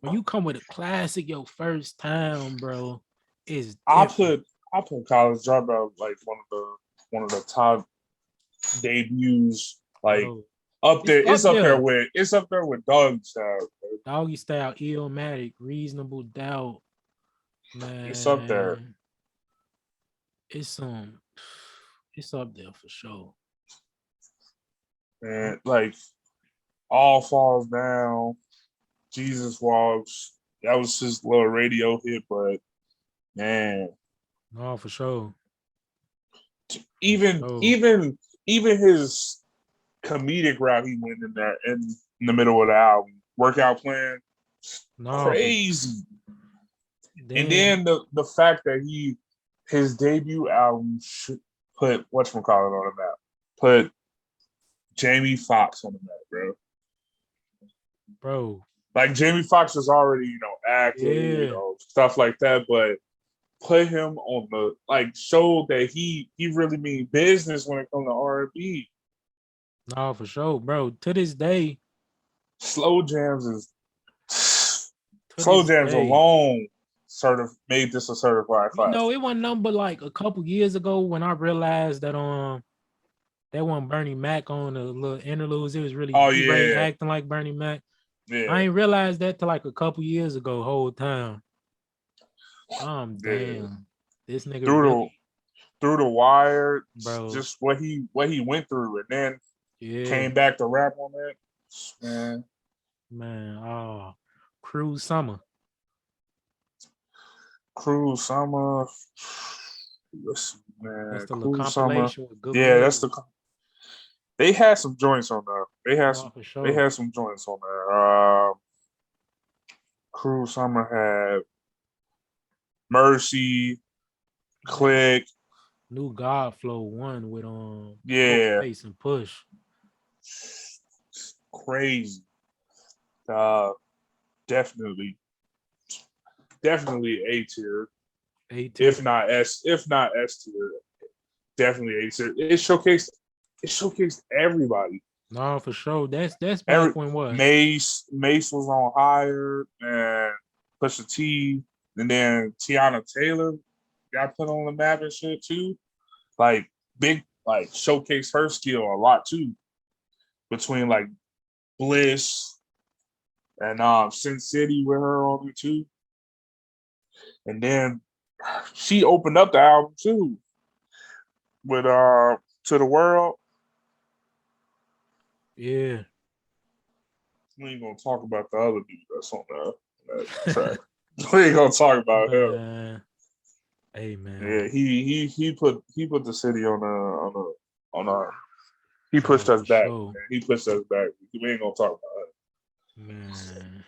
When you come with a classic your first time, bro, it's I different. put I put college dropout like one of the top debuts, like Bro. up It's there. up there. It's up there with Dog Style. Doggy Style, Illmatic, Reasonable Doubt, It's up there. man. It's it's up there for sure. And like all falls down. Jesus walks. That was his little radio hit, but man, No, for sure. even Oh even even his comedic route he went in the middle of the album, workout plan, no, for crazy. And then then the fact that his debut album put whatchamacallit on the map, put Jamie Foxx on the map, bro. bro. Like Jamie Foxx was already, acting, Yeah. stuff like that, but put him on the like show that he really mean business when it comes to R&B. No, for sure, bro. To this day, Slow jams is to slow this jams day, alone made this a certified classic. it wasn't nothing but like a couple years ago when I realized that one Bernie Mac on the little interludes. It was really Oh D-Ray yeah, acting like Bernie Mac. I yeah, ain't realized that till like a couple years ago, whole time. yeah. Damn. This nigga Through really. Through the Wire, bro. just what he went through, and then Yeah, came back to rap on that. Man, man. Oh, Cruel Summer. Cruel Summer. Listen, That's man, the little Cruel Summer. compilation with good Yeah, that's melodies. the. They had some joints on there. No, for They sure. had some joints on there. Cruel Summer had Mercy, Man, Click. New God Flow one with Yeah, Ghostface and Push. crazy. Uh, definitely, definitely A tier. A tier. If not S tier, definitely A tier. It showcased everybody. No, for sure. That's Every back when what? Mace was on higher and Pusha T, and then Tiana Taylor got put on the map and shit too. Like big, like showcase her skill a lot too. Between like Bliss and Sin City with her on it too, and then she opened up the album too with To the World. Yeah. We ain't gonna talk about the other dude that's on that track. We ain't gonna talk about him. Man. Hey Yeah, man. he put the city on a he pushed No, us for back. sure. Man. He pushed us back. We ain't gonna talk about Man.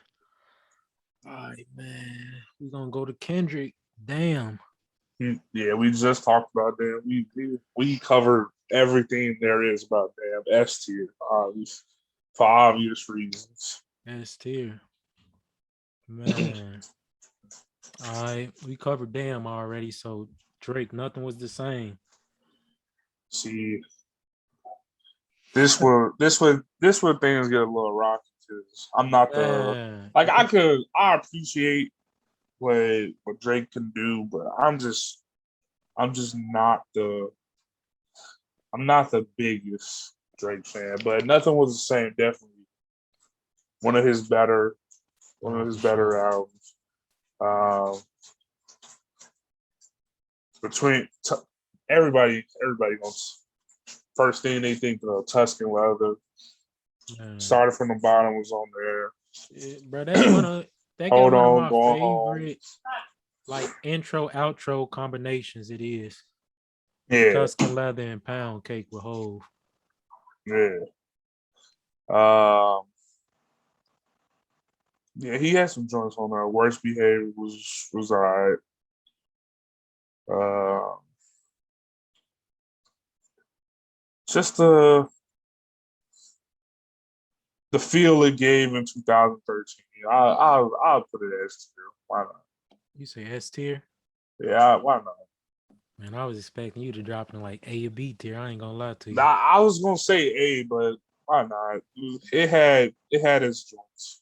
All right, man. We're gonna go to Kendrick. Damn. Yeah, we just talked about that. We covered everything there is about damn S tier, for obvious reasons. S tier. Man. All right. We covered damn already. So Drake, nothing was the same. See, this where things get a little rocky because I'm not the Man. like I appreciate what Drake can do, but I'm just not the biggest Drake fan. But nothing was the same. Definitely one of his better one No, of his for sure. better albums. Um, between everybody goes first thing they think of Tuscan Leather. Man. Started from the bottom was on there. Bro, that's one of that got Hold one of on, my going home. favorite like intro outro combinations. It is Yeah, Tuscan Leather and Pound Cake with Hove. yeah. Um, yeah, he had some joints on there. Worst behavior was alright. Uh, just the feel it gave in 2013. I'll put it as tier. Why not? You say S tier? Yeah, why not? Man, I was expecting you to drop in like A or B tier. I ain't gonna lie to you. Nah, I was gonna say A, but why not? It had its joints.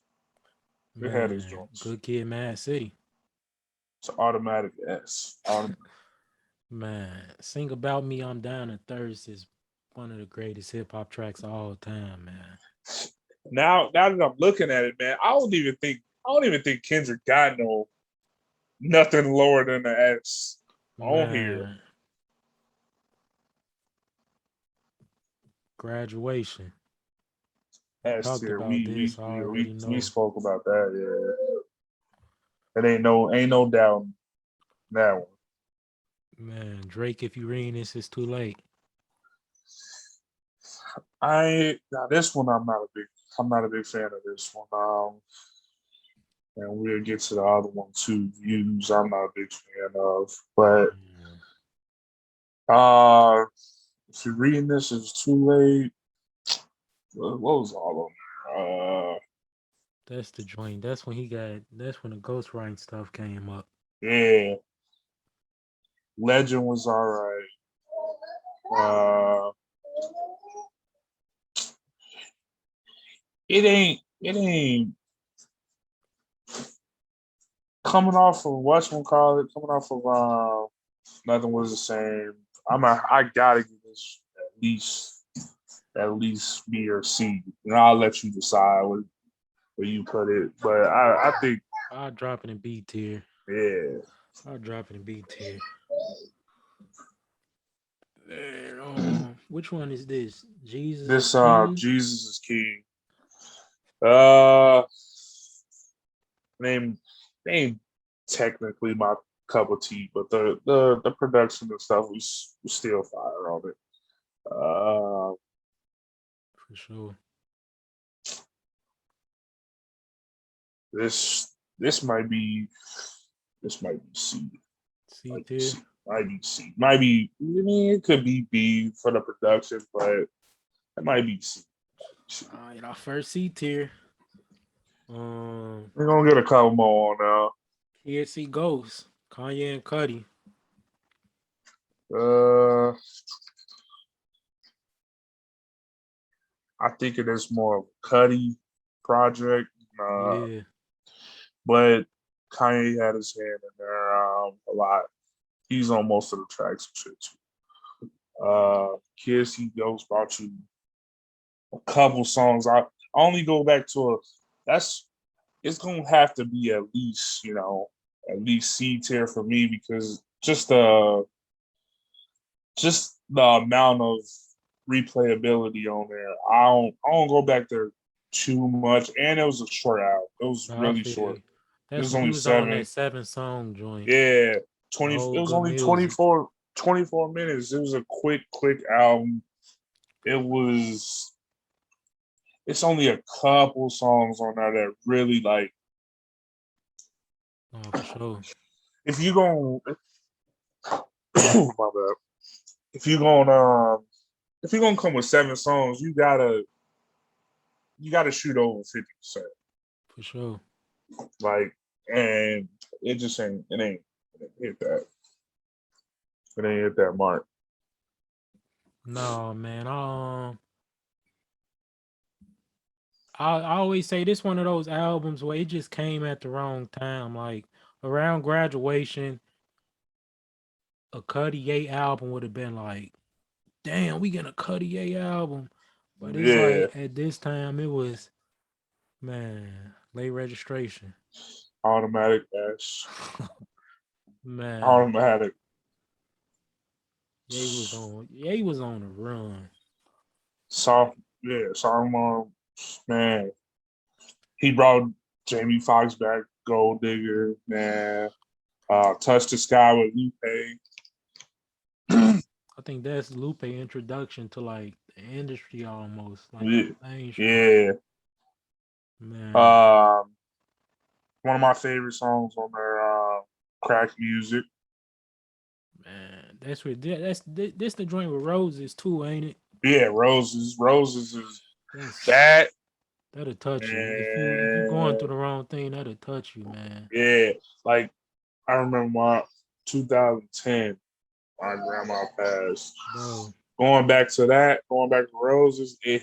It had its Man, joints. Good Kid, Mad City. It's automatic S. Man, Sing About Me, I'm Down to Thirst is one of the greatest hip hop tracks of all time, man. Now that I'm looking at it, man, I don't even think Kendrick got nothing lower than the S on here. Man, Graduation. We S talked tier. about this. I already We know. spoke about that. Yeah, it ain't no doubt in that one. Man, Drake, if you reading this, it's too late. Now this one I'm not a big fan of this one. And we'll get to the other one too. Views I'm not a big fan of, but Man, uh, if you're reading this, it's too late. What was all of them? that's the joint. That's when the ghostwriting stuff came up. Yeah, Legend was all right. Uh, it ain't coming off of coming off of nothing was the same. I gotta give this at least B or C. And I'll let you decide where you put it. But I think I'll drop it in B tier. yeah. I'll drop it in B tier. And, which one is this? Jesus is This King. Jesus is King. Uh, name name technically my cup of tea, but the production and stuff was still fire on it. Uh, For sure. this might be C. C Might be tier. C. Might be C. Might be. I mean, it could be B for the production, but it might be C. All right, our first C tier. Um, We're gonna get a couple more on now. Here See Ghost. Kanye and Cudi. Uh, I think it is more of a Cudi project, Yeah. but Kanye had his hand in there a lot. He's on most of the tracks and shit too. Kids See Ghost brought you a couple songs. I only go back to a that's it's gonna have to be at least C tier for me because just the amount of replayability on there. I don't go back there too much. And it was a short album. It was I really feel short. you. It That's was when he only was on seven. that 7 song joint. Yeah. The 20 it whole was good only music. 24 minutes. It was a quick album. It was it's only a couple songs on there that really like Oh, for sure. if you going my bad. If you going if you're gonna come with 7 songs, you gotta shoot over 50%. For sure. Like, and it just it ain't hit that. It ain't hit that mark. No, man. I always say this one of those albums where it just came at the wrong time. Like around graduation, a Cudi A album would have been like, damn, we get a Cudi A album. But it's Yeah, like at this time it was, man, late registration. automatic dash, Man, automatic. Ye was on the run. Soft, yeah, sophomore. Man, he brought Jamie Foxx back, Gold Digger. Man, Touch the Sky with Lupe. I think that's Lupe introduction to like the industry almost, like Yeah, mainstream. yeah. Man, Um, one of my favorite songs on there, Crack Music. man, that's what this the joint with roses too, ain't it? Yeah, Roses. Roses is That's that. that'll touch you. If you going And through the wrong thing, that'll touch you, man. yeah, like I remember my 2010, my grandma passed. Bro, Going back to Roses, it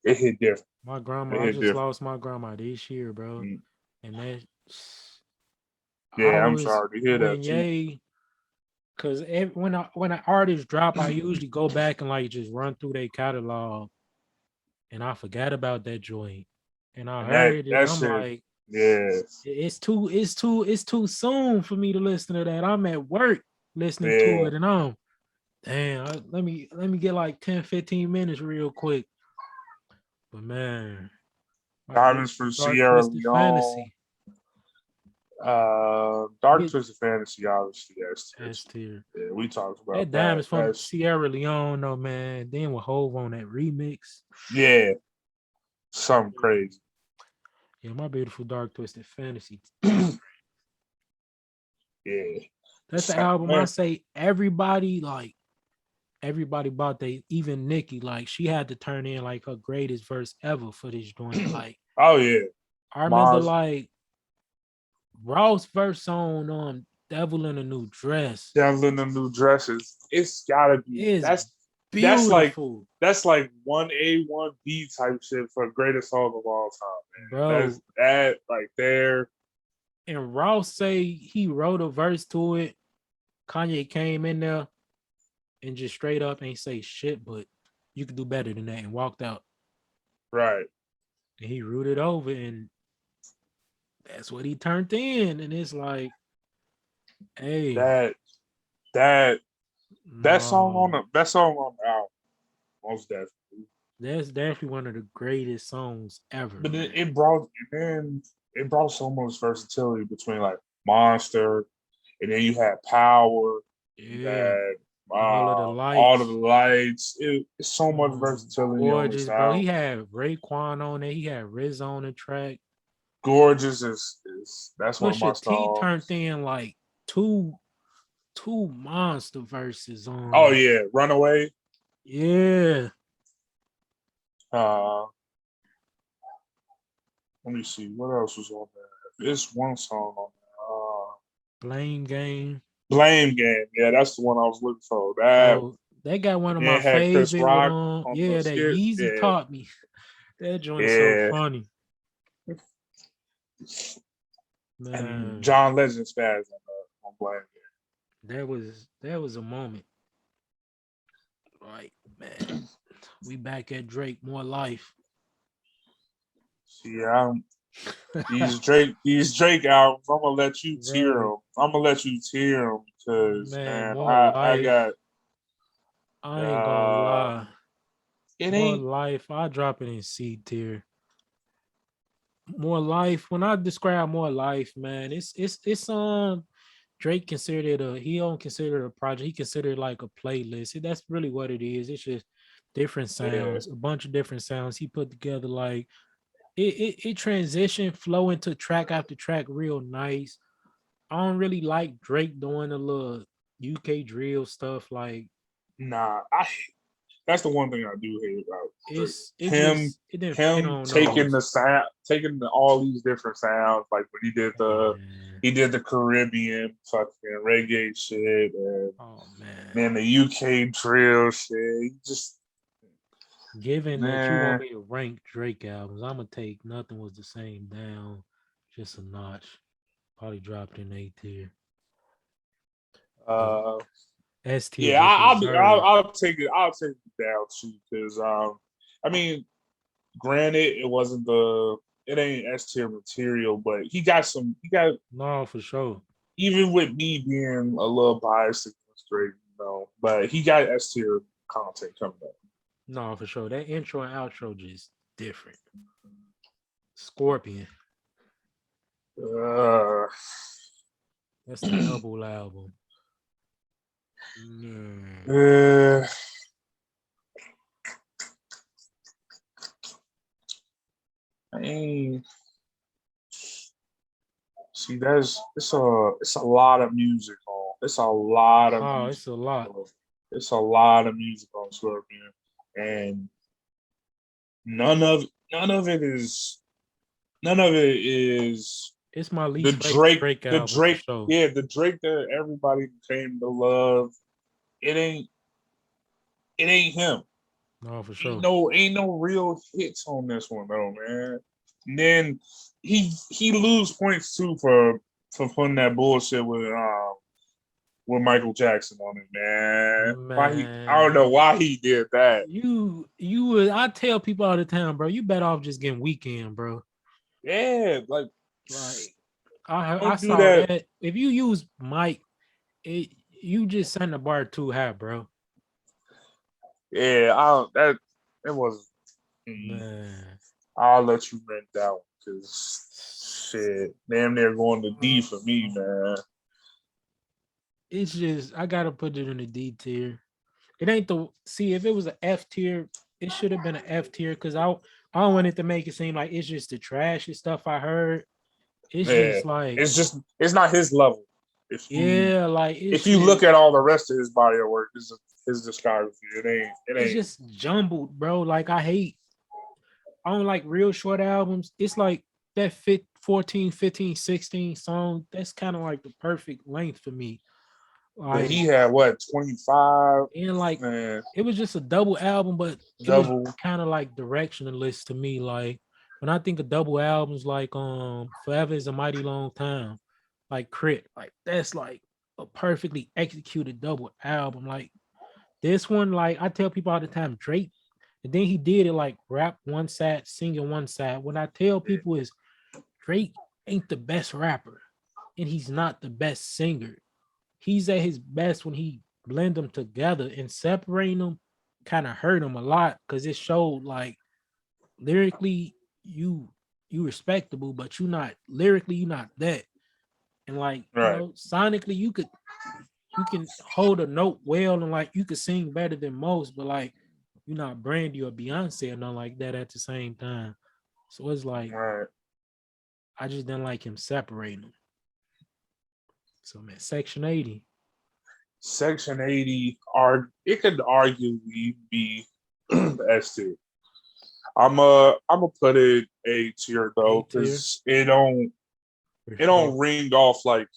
hit different. my It grandma, I hit just different. lost my grandma this year, bro. Mm. And that I Yeah, I'm was sorry to hear that when too. Ye because when an artist drop, I usually go back and like just run through their catalog, and I forgot about that joint, and I And that heard it. that I'm shit, like, yeah, it's too soon for me to listen to that. I'm at work listening to yeah. it, and I'm damn. Let me get like 10-15 minutes real quick. But man, my Diamonds for beautiful dark Sierra twisted Leone. fantasy Dark get Twisted Fantasy, obviously, S tier. yeah, we talked about That that. diamonds from That's Sierra Leone, though, man. Then with Hove on that remix. yeah, something crazy. Yeah, my beautiful dark twisted fantasy. Yeah, That's the album I man. say everybody bought they even Nikki, like she had to turn in like her greatest verse ever for this joint. Like Oh yeah, I remember Maz, like Ross verse on Devil in a New Dress Devil in the New Dresses. It's gotta be is that's like beautiful, that's like 1A 1B type shit for greatest song of all time, man. That's bro. that like there. And Ross say he wrote a verse to it. Kanye came in there and just straight up ain't say shit, but you could do better than that and walked out. Right. And he rooted over and that's what he turned in. And it's like, hey, That that. No, that song on the album, most definitely. that's definitely one of the greatest songs ever, But man. it brought so much versatility between like Monster, and then you had Power, you Yeah, had all of the all of the lights. lights. It's so much versatility on the Gorgeous, bro. He sound. had Raekwon on it. He had Riz on the track. Gorgeous is that's one of my Pusha T turned songs. in like two two monster verses Oh on. yeah, Runaway. Yeah, Uh, let me see what else was on there. It's one song on there. Blame Game. Blame Game. Yeah, that's the one I was looking for. That Bro, they got one of and my it had Chris favorite with Rock on the yeah, that skit. Yeezy Yeah, taught me. That joint is so yeah. funny. And Man, John Legend spaz on Blame that was a moment. Like, man, we back at Drake, more life. Game. See, these Drake albums, I'm gonna let you tear Bro, them. I'm gonna let you tear them because man, man, more I life. got I ain't gonna uh, lie. it More ain't life. I drop it in C tier. More life. When I describe more life, man, it's Drake considered it he don't consider it a project. He considered it like a playlist. That's really what it is. It's just different yeah. sounds, a bunch of different sounds he put together. Like it transitioned, flow into track after track, real nice. I don't really like Drake doing the little UK drill stuff. Like Nah, I that's the one thing I do hate about Drake. it didn't fit Him on taking those. the sound, taking all these different sounds, like when Man. he did the Caribbean fucking reggae shit, and Oh man. then the UK drill shit. He just Given that you want man, me to rank Drake albums, I'm gonna take Nothing Was the Same down just a notch. Probably dropped in A tier because uh, S tier yeah, just reserved. I'll take it down too, because I mean, granted, it ain't S tier material, but he got No, for sure. even with me being a little biased against Drake, but he got S tier content coming up. No, for sure. That intro and outro just different. Scorpion. Uh, That's the double album. Mm. uh, I mean, see, it's a lot of music on. It's a lot of Oh, music. it's a lot. It's a lot of music on Scorpion, and none of it is none of it is It's my the least favorite Drake Drake album for sure. yeah, the Drake that everybody came to love. It ain't it ain't him. No, for sure. Ain't no real hits on this one though, man. And then he lose points too for putting that bullshit with Michael Jackson on it, man. I don't know Man, why he did that. you would I tell people all the time, bro. You better off just getting Weekend, bro. Yeah, like Like I don't do saw that. that. If you use Mike, you just send the bar too high, bro. Yeah, I don't, that it was. Man, I'll let you rent that one because shit, damn near going to D for me, man. it's just I gotta put it in the D tier. It ain't the see if it was an F tier, it should have been an F tier because I don't want it to make it seem like it's just the trashy stuff I heard. It's Yeah, just like it's not his level. If you yeah, like if you look at all the rest of his body of work, his discography, it it's ain't. just jumbled, bro. Like I don't like real short albums. It's like that 14, 15, 16 song. That's kind of like the perfect length for me. But Like, he had what 25 and like man it was just a double album, but it was double. kind of like directionalist to me. Like when I think of double albums, like Forever is a Mighty Long Time, like Crit, like that's like a perfectly executed double album. Like this one, like I tell people all the time, Drake, and then he did it like rap one side, singing one side. What I tell people is Drake ain't the best rapper, and he's not the best singer. He's at his best when he blend them together, and separating them kind of hurt him a lot because it showed like lyrically you you respectable, but you not lyrically you not that. And like, Right. sonically you can hold a note well and like you could sing better than most, but like you're not Brandy or Beyonce or nothing like that at the same time. So it's like Right. I just didn't like him separating them. So man, Section 80. Section 80 it could arguably be S tier. I'm gonna put it A tier A though, tier because for it sure. don't ring off like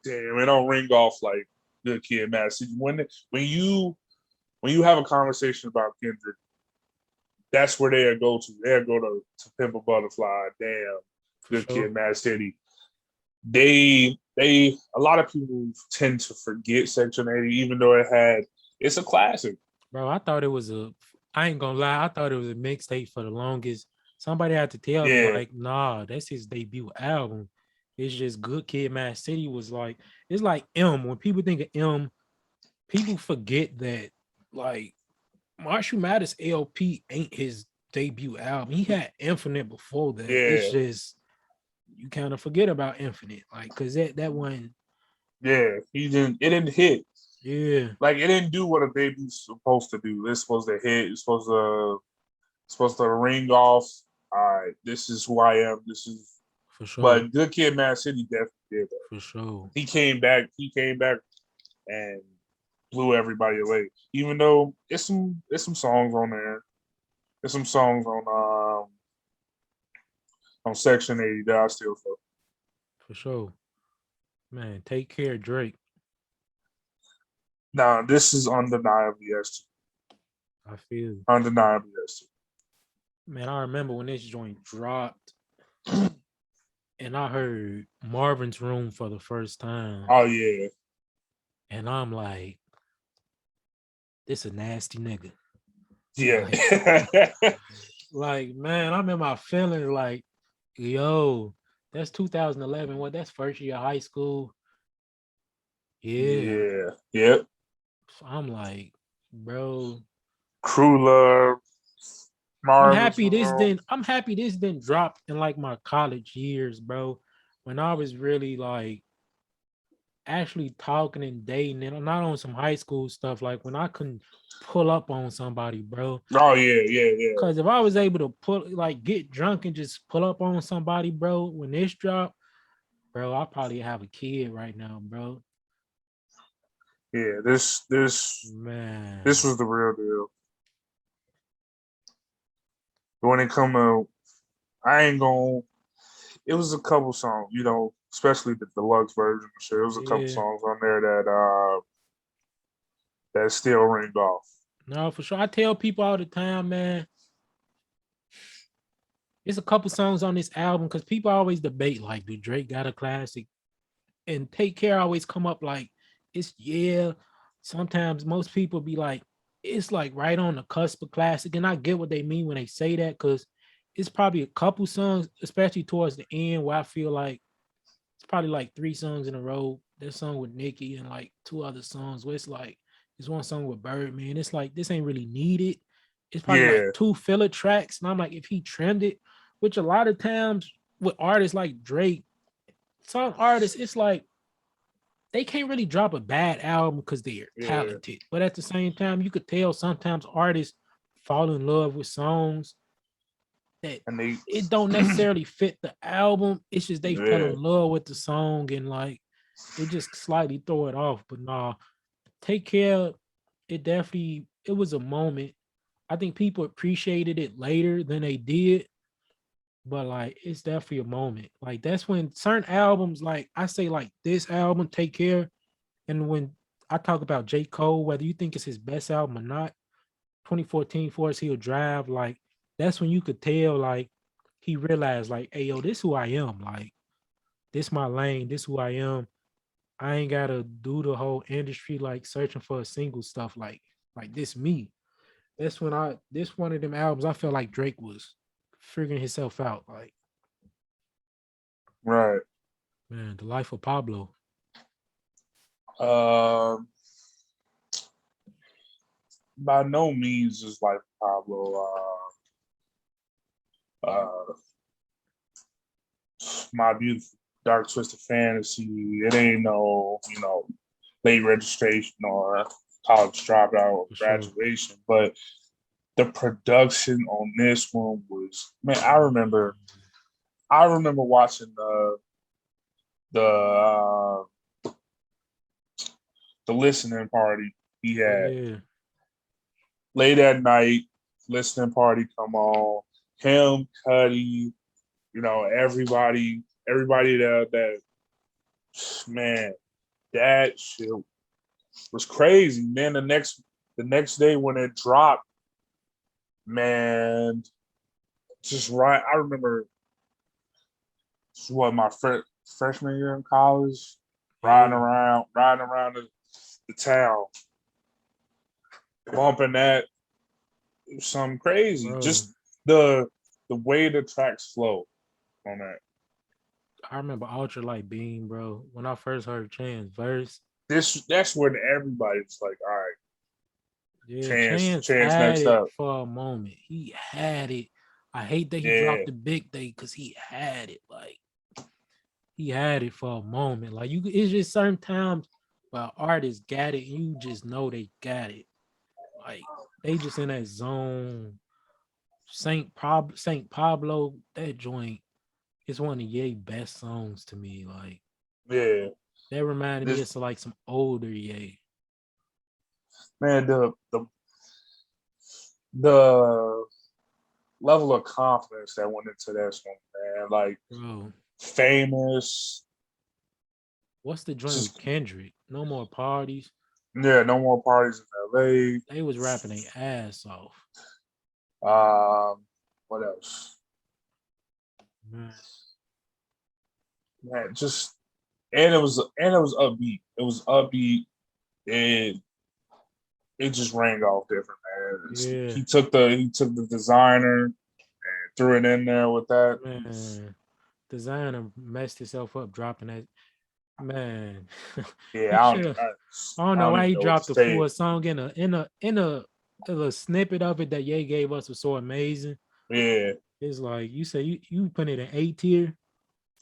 damn, it don't ring off like Good Kid, Mad City. When you have a conversation about Kendrick, that's where they'll go to. They'll go to Pimp a Butterfly, damn, For Good sure. Kid, Mad City. They a lot of people tend to forget Section 80, even though it's a classic. Bro, I thought it was I ain't gonna lie, I thought it was a mixtape for the longest. Somebody had to tell me, Yeah, like, nah, that's his debut album. It's just Good Kid, Mad City was like, it's like M. When people think of M, people forget that, like, Marshall Mathers LP ain't his debut album. He had Infinite before that. It's yeah, just, you kind of forget about Infinite. Like, cause that one, yeah. It didn't hit. yeah, Like it didn't do what a debute's supposed to do. It's supposed to hit. It's supposed to ring off. All right, this is who I am. This is. for sure. But Good Kid, Mad City definitely did that. For sure. He came back. He came back and blew everybody away. Even though it's some songs on there. There's some songs on Section 80 that I still feel. For sure. Man, take care, Drake. Now this is undeniably S I feel. tier. Undeniably S Man, I remember when this joint dropped and I heard Marvin's Room for the first time. Oh yeah, And I'm like, this a nasty nigga. yeah, Like, like, man, I'm in my feelings like, yo, that's 2011. What? That's first year of high school. Yeah. yeah, yep. So I'm like, bro, Crew Love, Marvin's Room. I'm happy this didn't drop in like my college years, bro. When I was really like actually talking and dating and not on some high school stuff, like when I couldn't pull up on somebody, bro. Oh yeah, yeah, yeah, Cause if I was able to get drunk and just pull up on somebody, bro, when this dropped, bro, I probably have a kid right now, bro. yeah. This Man. was the real deal. But when it come to, I ain't gonna. It was a couple songs, especially the deluxe version. Sure, it was a couple Yeah. songs on there that still ring off. No, for sure. I tell people all the time, man. There's a couple songs on this album because people always debate like, do Drake got a classic? And Take Care always come up like, it's yeah. Sometimes most people be like, it's like right on the cusp of classic. And I get what they mean when they say that because it's probably a couple songs, especially towards the end, where I feel like it's probably like three songs in a row. That song with Nicki and like two other songs where it's like, there's one song with Birdman. It's like, this ain't really needed. It's probably like Yeah, two filler tracks. And I'm like, if he trimmed it, which a lot of times with artists like Drake, some artists, it's like they can't really drop a bad album because they're yeah, talented. But at the same time, you could tell sometimes artists fall in love with songs that and they, it don't necessarily fit the album. It's just they fell yeah, in love with the song and like it just slightly throw it off. But nah, Take Care, it was a moment. I think people appreciated it later than they did, but like it's definitely a moment. Like that's when certain albums, like I say, like this album, Take Care, and when I talk about J. Cole, whether you think it's his best album or not, 2014 Forest Hill Drive, like that's when you could tell, like he realized, like, hey yo, this who I am. Like this my lane. This who I am. I ain't gotta do the whole industry like searching for a single stuff. Like this me. That's when this one of them albums I felt like Drake was figuring himself out. Like right. man, the life of Pablo. Um, by no means is like Pablo. Uh, My Beautiful Dark Twisted Fantasy. It ain't no, late registration or college dropout or For sure. graduation, but the production on this one was, man. I remember watching the the listening party he had Yeah. late at night. Listening party come on. Him, Cuddy, everybody that man, that shit was crazy. Then the next day when it dropped, man, just right. I remember what my freshman year in college, Yeah. riding around the town, bumping that. It was something crazy. Bro. Just the the way the tracks flow on that. I remember Ultra Light Beam, bro. When I first heard Chance verse, That's when everybody was like, all right, yeah, chance, Chance chance had next it up. for a moment. He had it. I hate that he Yeah, dropped the big day because he had it. Like he had it for a moment. Like it's just certain times where artists got it, and you just know they got it. Like they just in that zone. Saint Pablo, that joint is one of Ye best songs to me. Like yeah. that reminded me This of like some older Ye. man, the level of confidence that went into that song, man. Like Bro, famous, what's the joint with just Kendrick? No more parties. yeah, no more parties in LA. They was rapping their ass off. What else? Man, Man, just and it was upbeat. It was upbeat. And it just rang off different, man. yeah, He took the designer and threw it in there with that. man. Designer messed himself up dropping that. Man, he Yeah, should have. I don't I know don't why even he know what to dropped the say. full song in a snippet of it that Ye gave us was so amazing. Yeah, It's like you say you put it in A tier,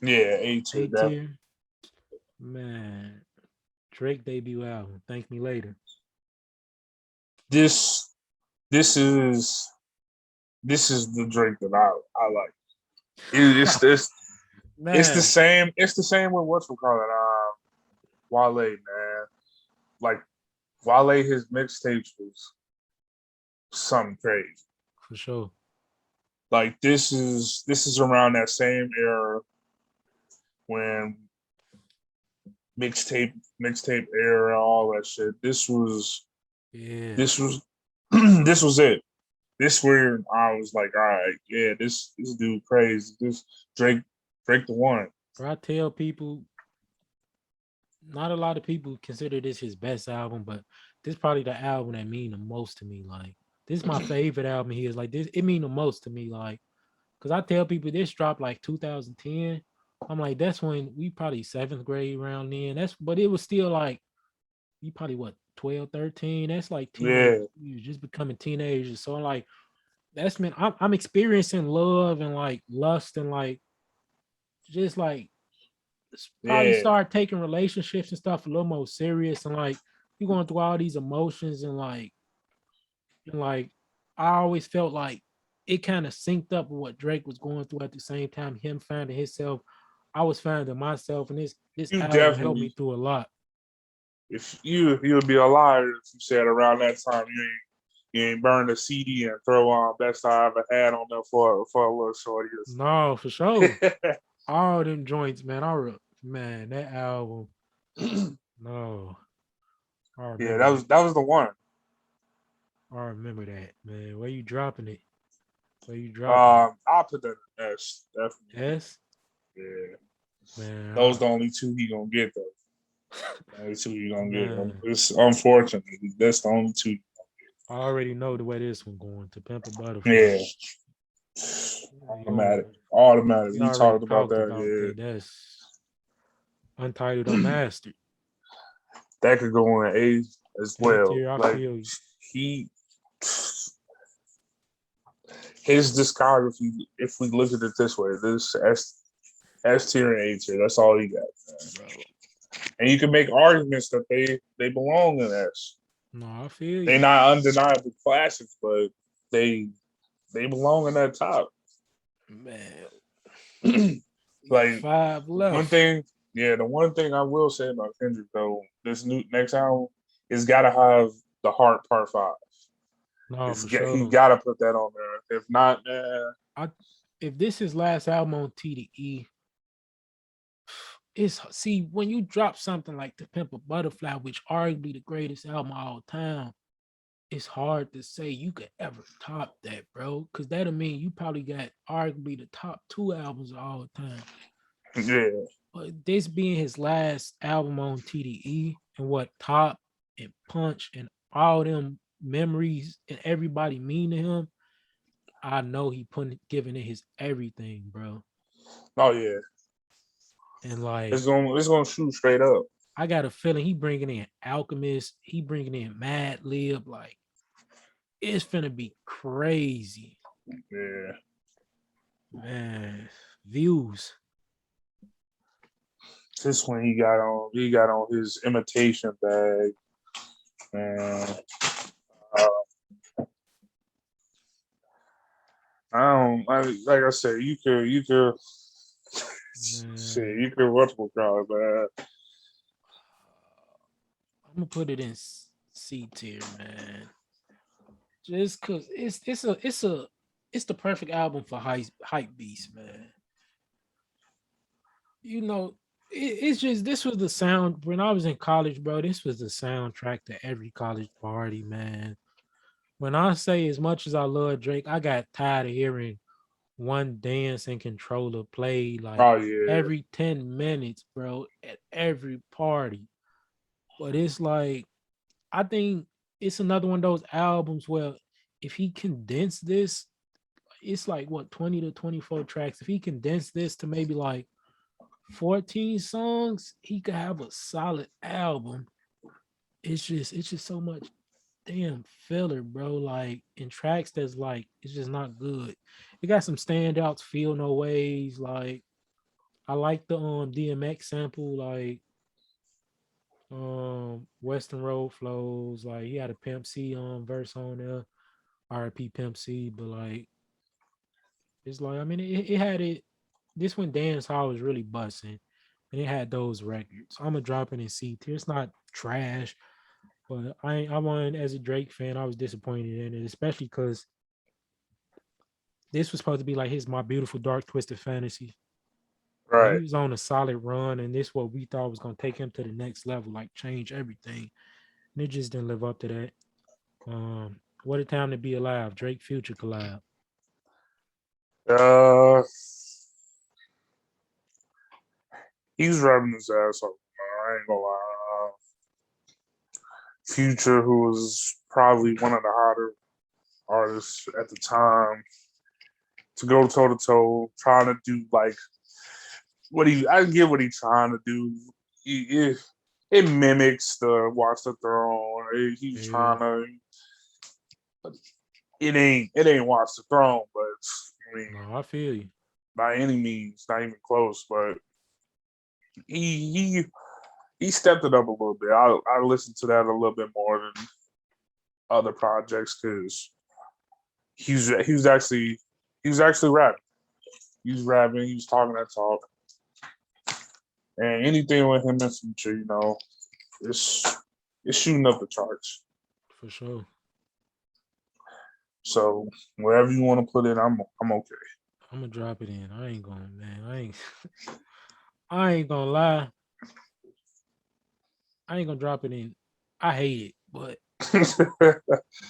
yeah, A tier A definitely. tier. Man, Drake debut album. Thank me later. This this is this is the drink that I like. It's the Man, same. It's the same with what's we call it. Wale, man. Like Wale, his mixtapes was something crazy. for sure. Like this is around that same era when mixtape era, all that shit. Yeah. This was this was it. This where I was like, all right, yeah, this dude crazy. This Drake Drake the one. But I tell people, not a lot of people consider this his best album, but this probably the album that mean the most to me. Like this is my favorite album. He is like this. It mean the most to me. Like because I tell people this dropped like 2010. I'm like that's when we probably seventh grade around then. But it was still like you probably what 12, 13. That's like teenage. Yeah, You just becoming teenagers. So I'm like that's mean I'm experiencing love and like lust and like just like probably yeah. start taking relationships and stuff a little more serious and like you going through all these emotions and like I always felt like it kind of synced up with what Drake was going through at the same time, him finding himself. I was finding myself, and this You album helped me definitely through a lot. if you would be a liar if you said around that time you ain't burn a CD and throw on best I ever had on there for a little shorty. No, for sure. All them joints, man. Man, that album. No, I Yeah, remember that that. was that was the one. I remember that, man. Where you dropping it? Where you dropping it? I'll put that in S. Definitely. Yes, Yeah. man. Those the only two he gonna get though. The only two he gonna get. Man, It's unfortunate. That's the only two. I already know the way this one going to Pimp a Butterfly. Yeah. You know, Automatic. Automatic. we We already talked about talked that. about Yeah. that. That's Untitled Unmastered. That could go on A as A well. tier, I Like feel you. he his discography, if we look at it this way, this S tier and A tier, that's all he got, man. bro. And you can make arguments that they belong in S. No, I feel They're you, not undeniable classics, but they they belong in that top. man. Got Like 5 one left. thing, yeah, the one thing I will say about Kendrick though, this new next album is got to have the Heart Part 5. No, It's for he sure. got to put that on there. If not, I if this is last album on TDE, it's see when you drop something like "To Pimp a Butterfly," which arguably the greatest album of all time, it's hard to say you could ever top that, bro. Because that'll mean you probably got arguably the top 2 albums of all time. yeah, But this being his last album on TDE and what Top and Punch and all them memories and everybody mean to him, I know he giving it his everything, bro. oh yeah, And like it's gonna shoot straight up. I got a feeling he bringing in Alchemist, he bringing in Mad Lib, like it's finna be crazy, Yeah, man. Views, this one he got on his imitation bag, and uh, like I said, you could shit, man. you could multiple crowd, man. I'm gonna put it in C tier, man. Just cause it's the perfect album for hype beast, man. You know, it's just this was the sound when I was in college, bro. This was the soundtrack to every college party, man. When I say as much as I love Drake, I got tired of hearing one dance and controller play like Oh yeah, every 10 minutes, bro, at every party. But it's like I think it's another one of those albums where if he condensed this, it's like what 20 to 24 tracks. If he condensed this to maybe like 14 songs, he could have a solid album. It's just so much damn filler, bro. Like in tracks that's like it's just not good. It got some standouts, feel no ways. Like I like the DMX sample, like Western Road flows. Like he had a Pimp C verse on there, RP Pimp C, but like it's like I mean it had it. This one Dance Hall was really busting, and it had those records. I'm gonna drop it in C tier. It's not trash, but I won as a Drake fan. I was disappointed in it, especially because this was supposed to be like his My Beautiful Dark Twisted Fantasy. And he right. was on a solid run, and this what we thought was gonna take him to the next level, like change everything. And it just didn't live up to that. What a time to be alive, Drake Future collab. Uh, he's rapping his ass off. I ain't gonna lie. Future, who was probably one of the hotter artists at the time, to go toe to toe, trying to do like I get what he's trying to do. It mimics the Watch the Throne. He's Yeah, trying to. It ain't Watch the Throne, but I mean, no, I feel you by any means, not even close. But he he stepped it up a little bit. I listened to that a little bit more than other projects because he was actually rapping. He was rapping. He was talking that talk. And anything with him in the future, it's it's shooting up the charts. for sure. So wherever you want to put it, I'm okay. I'm gonna drop it in. I ain't gonna, man. I ain't gonna lie. I ain't gonna drop it in. I hate it, but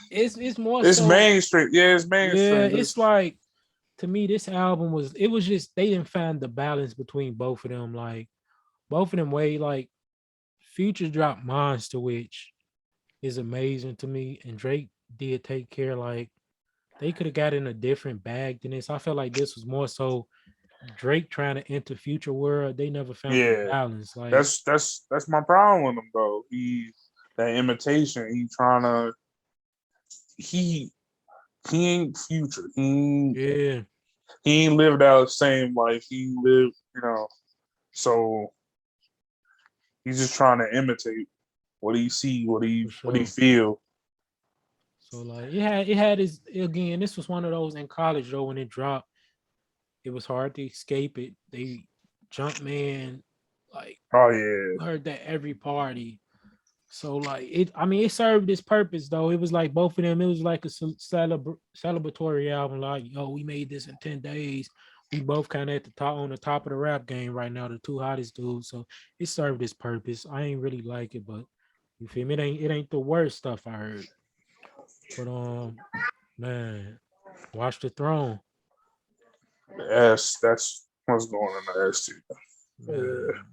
it's more It's so. mainstream. Yeah, it's Yeah, mainstream. it's like to me, this album was. It was just they didn't find the balance between both of them. Like both of them way like Future dropped Monster, which is amazing to me, and Drake did take care. Like they could have got in a different bag than this. I felt like this was more so Drake trying to enter Future world. They never found the Yeah, balance. Like that's my problem with him though. That imitation. He trying to he he ain't Future. Yeah, He ain't lived out the same life. He lived, so he's just trying to imitate what he see, for what he sure. feel. So like it had his again. This was one of those in college though when it dropped. It was hard to escape it. They Jumpman, like Oh yeah, you heard that every party. So like it, I mean, it served its purpose though. It was like both of them. It was like a celebratory album. Like, yo, we made this in 10 days. We both kind of at the top on the top of the rap game right now, the two hottest dudes. So it served its purpose. I ain't really like it, but you feel me? It ain't the worst stuff I heard. But man, Watch the Throne, that's what's going on the S too. Yeah, man.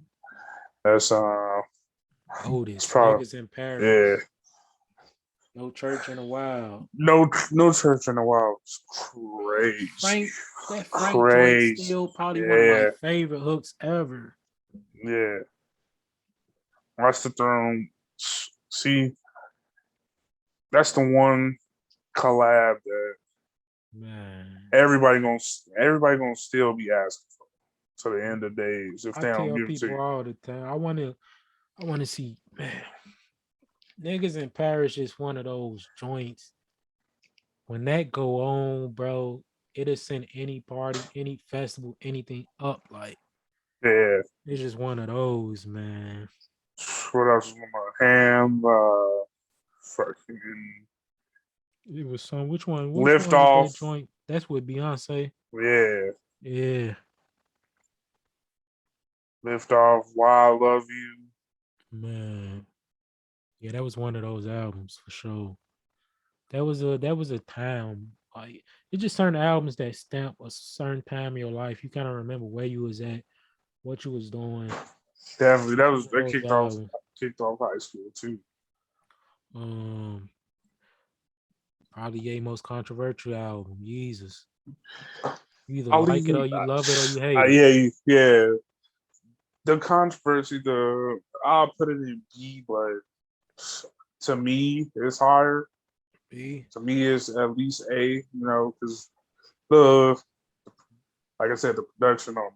that's it's Otis, probably niggas in yeah. Paris, no church in a while. No church in a while. It's crazy, Frank, that Frank joint crazy. still probably one of my Yeah, favorite hooks ever. yeah. Watch the Throne. See, that's the one collab that Man, everybody gonna still be asking for to the end of days if I they don't tell give it to people you. all the time, I wanna see, man, niggas in Paris is one of those joints. When that go on, bro, it'll send any party, any festival, anything up. Like Yeah. it's just one of those, man. What else is on my ham? Fucking It was some which one? Which lift one was that off. joint? That's with Beyonce. Yeah. Yeah, Lift off. Why I love you. man. Yeah, that was one of those albums for sure. That was a time. Like it's just certain albums that stamp a certain time in your life. You kind of remember where you was at, what you was doing. Definitely. It's one of That those albums. kicked off high school too. Um, Probably Ye most controversial album, Jesus. You either like it or Ali, you love it or you hate it. yeah, yeah. The controversy, I'll put it in B, but to me, it's higher. B. To me, it's at least A. Because the like I said, the production on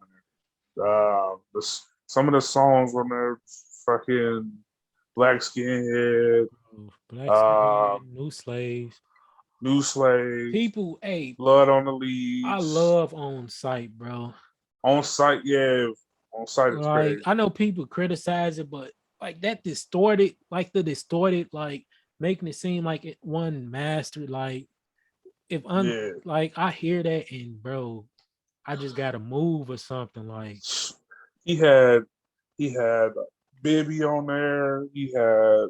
there, some of the songs on there, fucking Black Skinhead, Black uh, Skin, New Slaves. New Slave, People, hey, Blood on the I Leaves, love On Site, bro. On Site, yeah, On Site is Like crazy. I know people criticize it, but like that distorted, like the distorted, like making it seem like it one mastered. Like if Yeah, like I hear that and bro, I just gotta move or something. Like he had he had Bibby on there. He had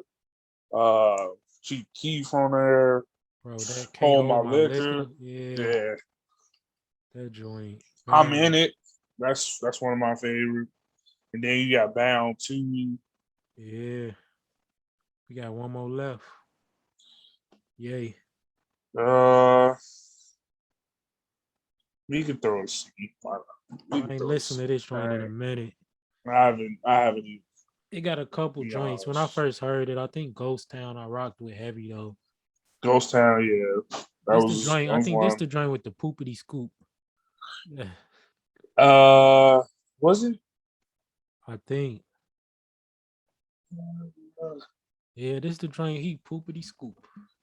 uh Chief Keef on there. bro, that can't Hold My hold my Liquor. liquor. Yeah, Yeah, that joint, I'm in man. it. That's one of my favorite. And then you got Bound too. Yeah, we got one more left. Yay. Uh, we could throw a C. Why not? We I could ain't throw a listened C. to this joint in a Right. minute. I haven't even, It got a to couple be joints. When I honest. first heard it, I think Ghost Town I rocked with heavy though. Ghost Town, yeah, This the that joint. I was think this one. the joint with the poopity scoop. Yeah, Was it? I think. Yeah, this the joint he poopity scoop.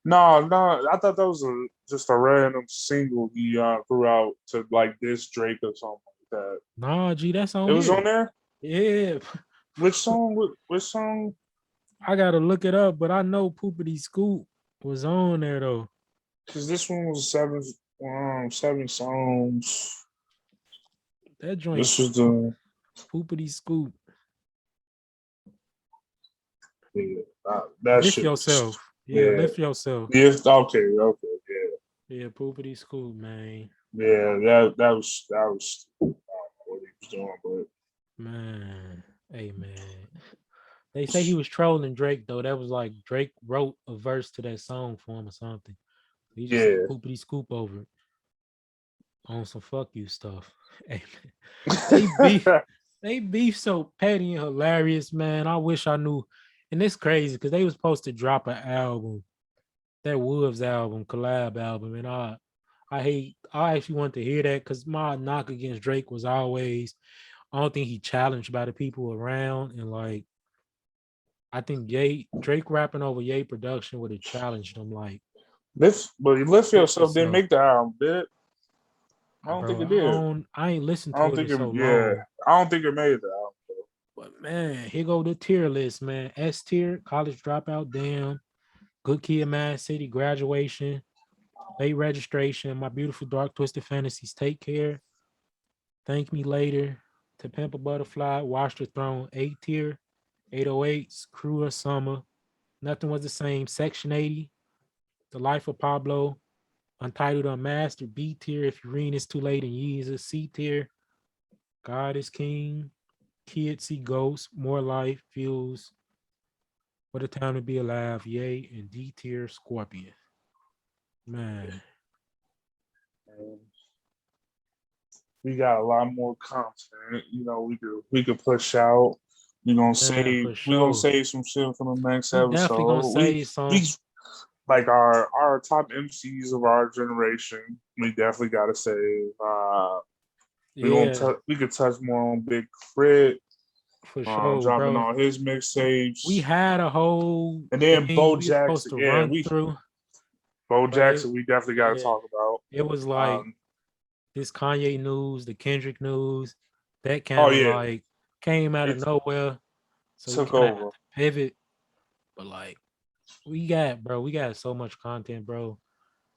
No. I thought that was just a random single he threw out to like this Drake or something like that. Nah, G, that's It on was on here. there. Yeah, Which song? Which song? I gotta look it up, but I know poopity scoop was on there though. Because this one was seven songs. That joint This was the poopity scoop. yeah, that Lift shit yourself. was Yeah, yeah. lift yourself. Yeah, okay, Yeah, poopity scoop, man. yeah. That was I don't know what he was doing, but Man, hey man. They say he was trolling Drake though. That was like Drake wrote a verse to that song for him or something. He just said yeah. poopity scoop over it on some fuck you stuff. Hey man, they beef, they beef so petty and hilarious, man. I wish I knew. And it's crazy because they was supposed to drop an album that Wolves album, collab album, and I actually want to hear that because my knock against Drake was always I don't think he challenged by the people around, and like I think Drake rapping over Ye production would have challenged him. Like, But Lift push Yourself didn't yourself, make the album, did it? I don't think bro. it did. I ain't listened I to don't it in think it. so Yeah, long. I don't think it made the album. But man, here go the tier list, man. S tier, college dropout, damn. Good Kid, Mad City, graduation, late registration, my beautiful dark twisted fantasies, take care, thank me later, to pimp a butterfly, watch the throne, A tier, 808s, crew of summer, nothing was the same, section 80, the life of Pablo, untitled unmastered, B tier, if you read it's too late in years, C tier, God is king, kids see ghosts, more life, feels, what a time to be alive, yay, and D tier, Scorpion. Man, And we got a lot more content. We could push out. man, for We gonna sure. save some shit for the next We definitely gonna episode. say We some. like our top MCs of our generation. We definitely gotta save. Yeah, We could touch more on Big Crit, for sure, dropping bro. all his We mixtapes, had a whole and then thing Bo we were supposed Jackson. to Yeah, run we through, Bo but it, Jackson. We definitely got to yeah, talk about. it was like Um, this Kanye news, the Kendrick news, that oh kind of yeah, like came out of it nowhere. So we took kind of had over. to pivot, but like we got so much content, bro.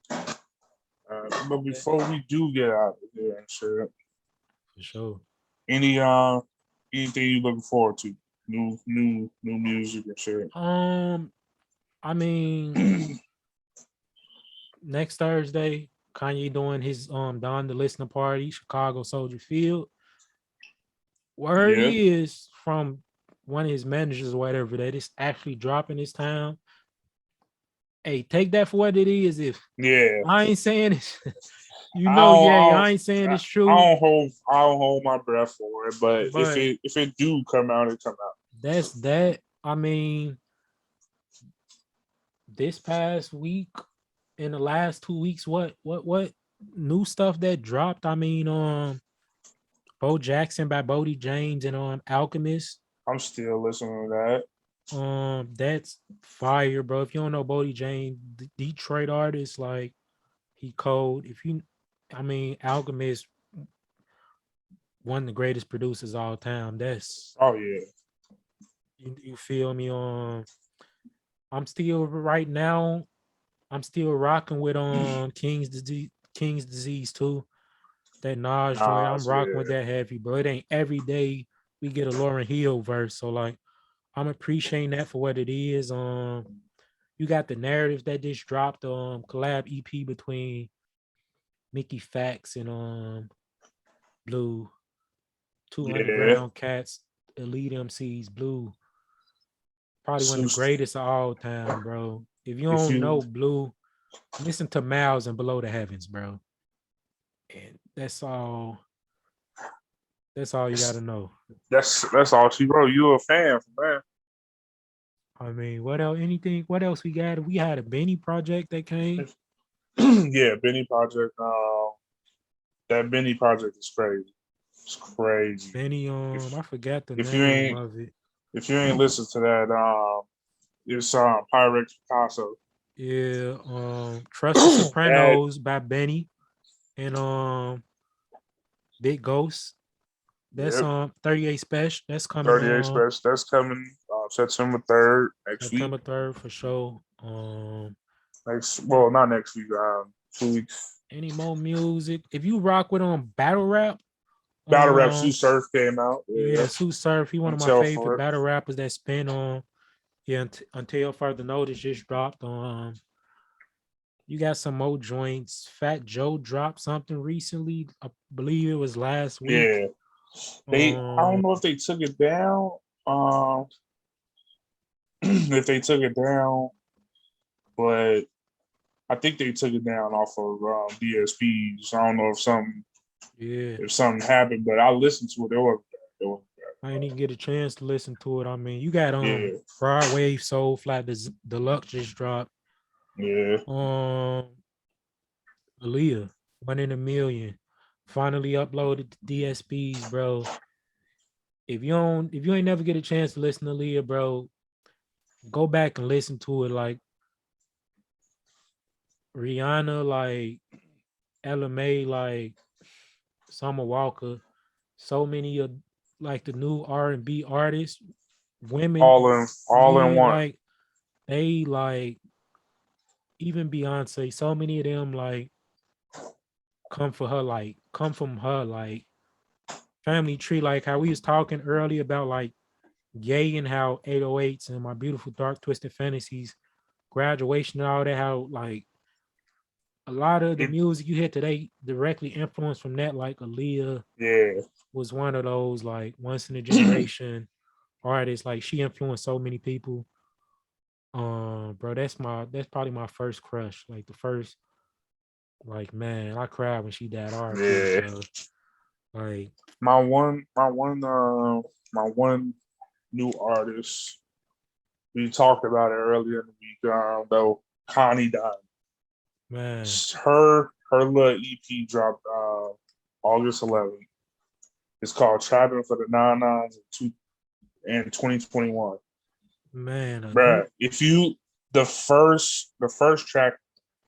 But Yeah, before we do get out of here and shit, for sure. any anything you looking forward to? New music and shit. I mean, next Thursday, Kanye doing his Don the Listener party, Chicago Soldier Field. Word Yeah, is from one of his managers or whatever that it's actually dropping this time. Hey, take that for what it is. If yeah. I ain't saying it, you I know, don't, I yeah, don't, I ain't saying it's I true, don't hold my breath for it. But but if it do come out, it come out. that's that. I mean, this past week, in the last 2 weeks, what new stuff that dropped? I mean, Bo Jackson by Bodie James and Alchemist. I'm still listening to that. That's fire, bro. If you don't know Bodie James, Detroit artist, like he cold. If you, I mean, Alchemist, one of the greatest producers all time. That's Oh yeah, you feel me? I'm still right now. I'm still rocking with King's Disease too. That Nas joint. nah, I'm rocking with yeah, that heavy, bro. It ain't every day we get a Lauryn Hill verse. So like I'm appreciating that for what it is. You got the narratives that just dropped collab EP between Mickey Fax and Blue, two yeah. underground cats, elite MCs, Blue, probably one of So the greatest of all time, bro. If you if don't you know Blue, listen to Miles and Below the Heavens, bro. And that's all you gotta know. that's all she wrote. You a fan from that? I mean, what else? Anything? What else we got? We had a Benny project that came. Yeah, Benny Project. That Benny Project is crazy. It's crazy. Benny, If I forgot the if you name ain't of it. if you ain't listened to that, it's Pyrex Picasso. Yeah, Trust the That Sopranos by Benny and Big Ghost. That's yep, 38 special. That's coming 38 Special. That's coming September 3rd next week. September 3rd for sure. Not next week. 2 weeks. Any more music? If you rock with battle rap, Battle Rap Sue um Surf came out. Yeah, yeah, Sue Surf, he one of my until favorite for it. battle rappers that spin on yeah, until further notice just dropped you got some more joints. Fat Joe dropped something recently. I believe it was last week. Yeah, I Um don't know if they took it down. Um, if they took it down, but I think they took it down off of DSPs. I don't know yeah. if something happened, but I listened to it. It wasn't bad. It wasn't I didn't even get a chance to listen to it. I mean, you got bad. Yeah, Broadway Soul Flat Deluxe just dropped. Yeah. Aaliyah, 1 in a Million, finally uploaded to DSPs, bro. If you ain't never get a chance to listen to Aaliyah, bro, go back and listen to it. Like Rihanna, like Ella May, like Summer Walker, so many of like the new R&B artists, women, All in yeah, one. like they like even Beyonce, so many of them like come from her like family tree, like how we was talking earlier about like Gay and how 808s and My Beautiful Dark Twisted Fantasies, Graduation and all that, how like a lot of the It, music you hear today directly influenced from that, like Aaliyah yeah. was one of those like once in a generation artists. Like she influenced so many people. Bro, that's probably my first crush. Like the first, like man, I cried when she died. R.I.P. Yeah. Bro. Like My one new artist. We talked about it earlier in the week. Though Connie died. man, Her little EP dropped August 11th. It's called "Trapping for the Nine Nines" in 2021. man, a new Bruh, if you the first track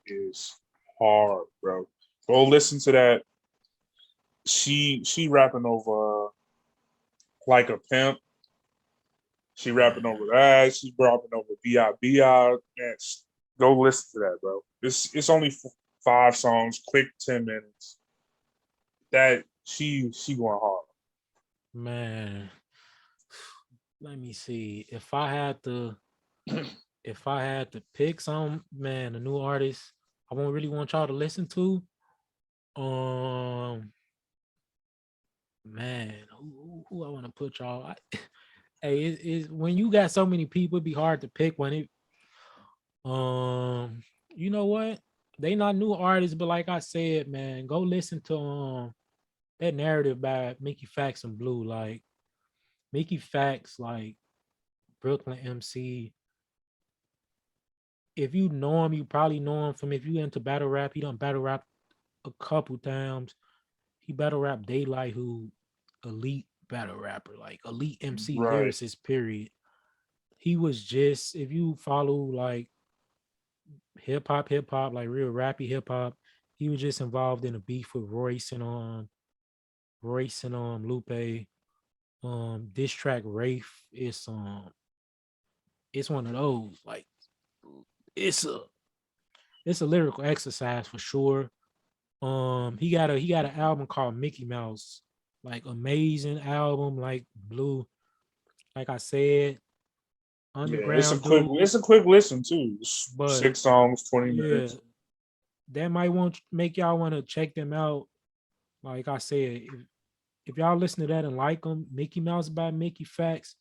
is hard, bro. Go listen to that. She rapping over like a pimp. She rapping man, over that. She's rapping over B.I.B.I. Man, go listen to that, bro. It's only 5 songs, quick 10 minutes. That she going hard. man. Let me see. If I had to pick some, man, a new artist I won't really want y'all to listen to. Um, man, who I want to put y'all. Hey, when you got so many people, it'd be hard to pick when it. Um, you know what? They not new artists, but like I said, man, go listen to that narrative by Mickey Fax and Blue. Like Mickey Fax, like Brooklyn MC. If you know him, you probably know him from if you into battle rap. He done battle rap a couple times. He battle rap Daylight, who elite battle rapper, like elite MC Right. lyricist. Period. He was just if you follow like hip hop, like real rappy hip hop. He was just involved in a beef with Royce and Lupe. Diss track Rafe it's one of those like it's a it's a lyrical exercise for sure. He got an album called Mickey Mouse, like amazing album, like Blue. Like I said, Yeah, it's a underground quick dude, it's a quick listen too. but 6 songs, 20 yeah, minutes. that might want make y'all want to check them out. Like I said, if y'all listen to that and like them, Mickey Mouse by Mickey Fax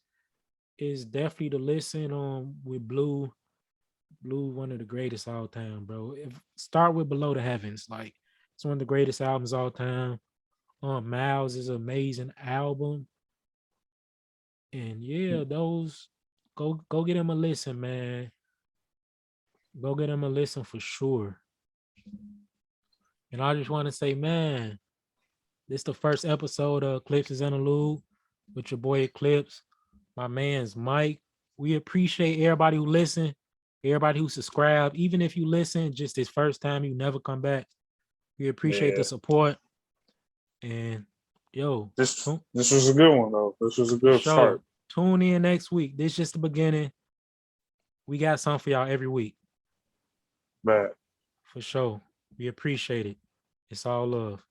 is definitely to listen with Blue. Blue, one of the greatest all time, bro. Start with Below the Heavens, like it's one of the greatest albums all time. Miles is an amazing album, and yeah, those go get him a listen, man. Go get him a listen for sure. And I just want to say, man, this the first episode of Eclipxs Interlude with your boy Eclipse, my man's Mike. We appreciate everybody who listen, everybody who subscribe. Even if you listen just this first time, you never come back. We appreciate the Yeah. support. And yo, This was a good one though. This was a for good sure. start. Tune in next week. This just the beginning. We got something for y'all every week. Man. For sure. We appreciate it. It's all love.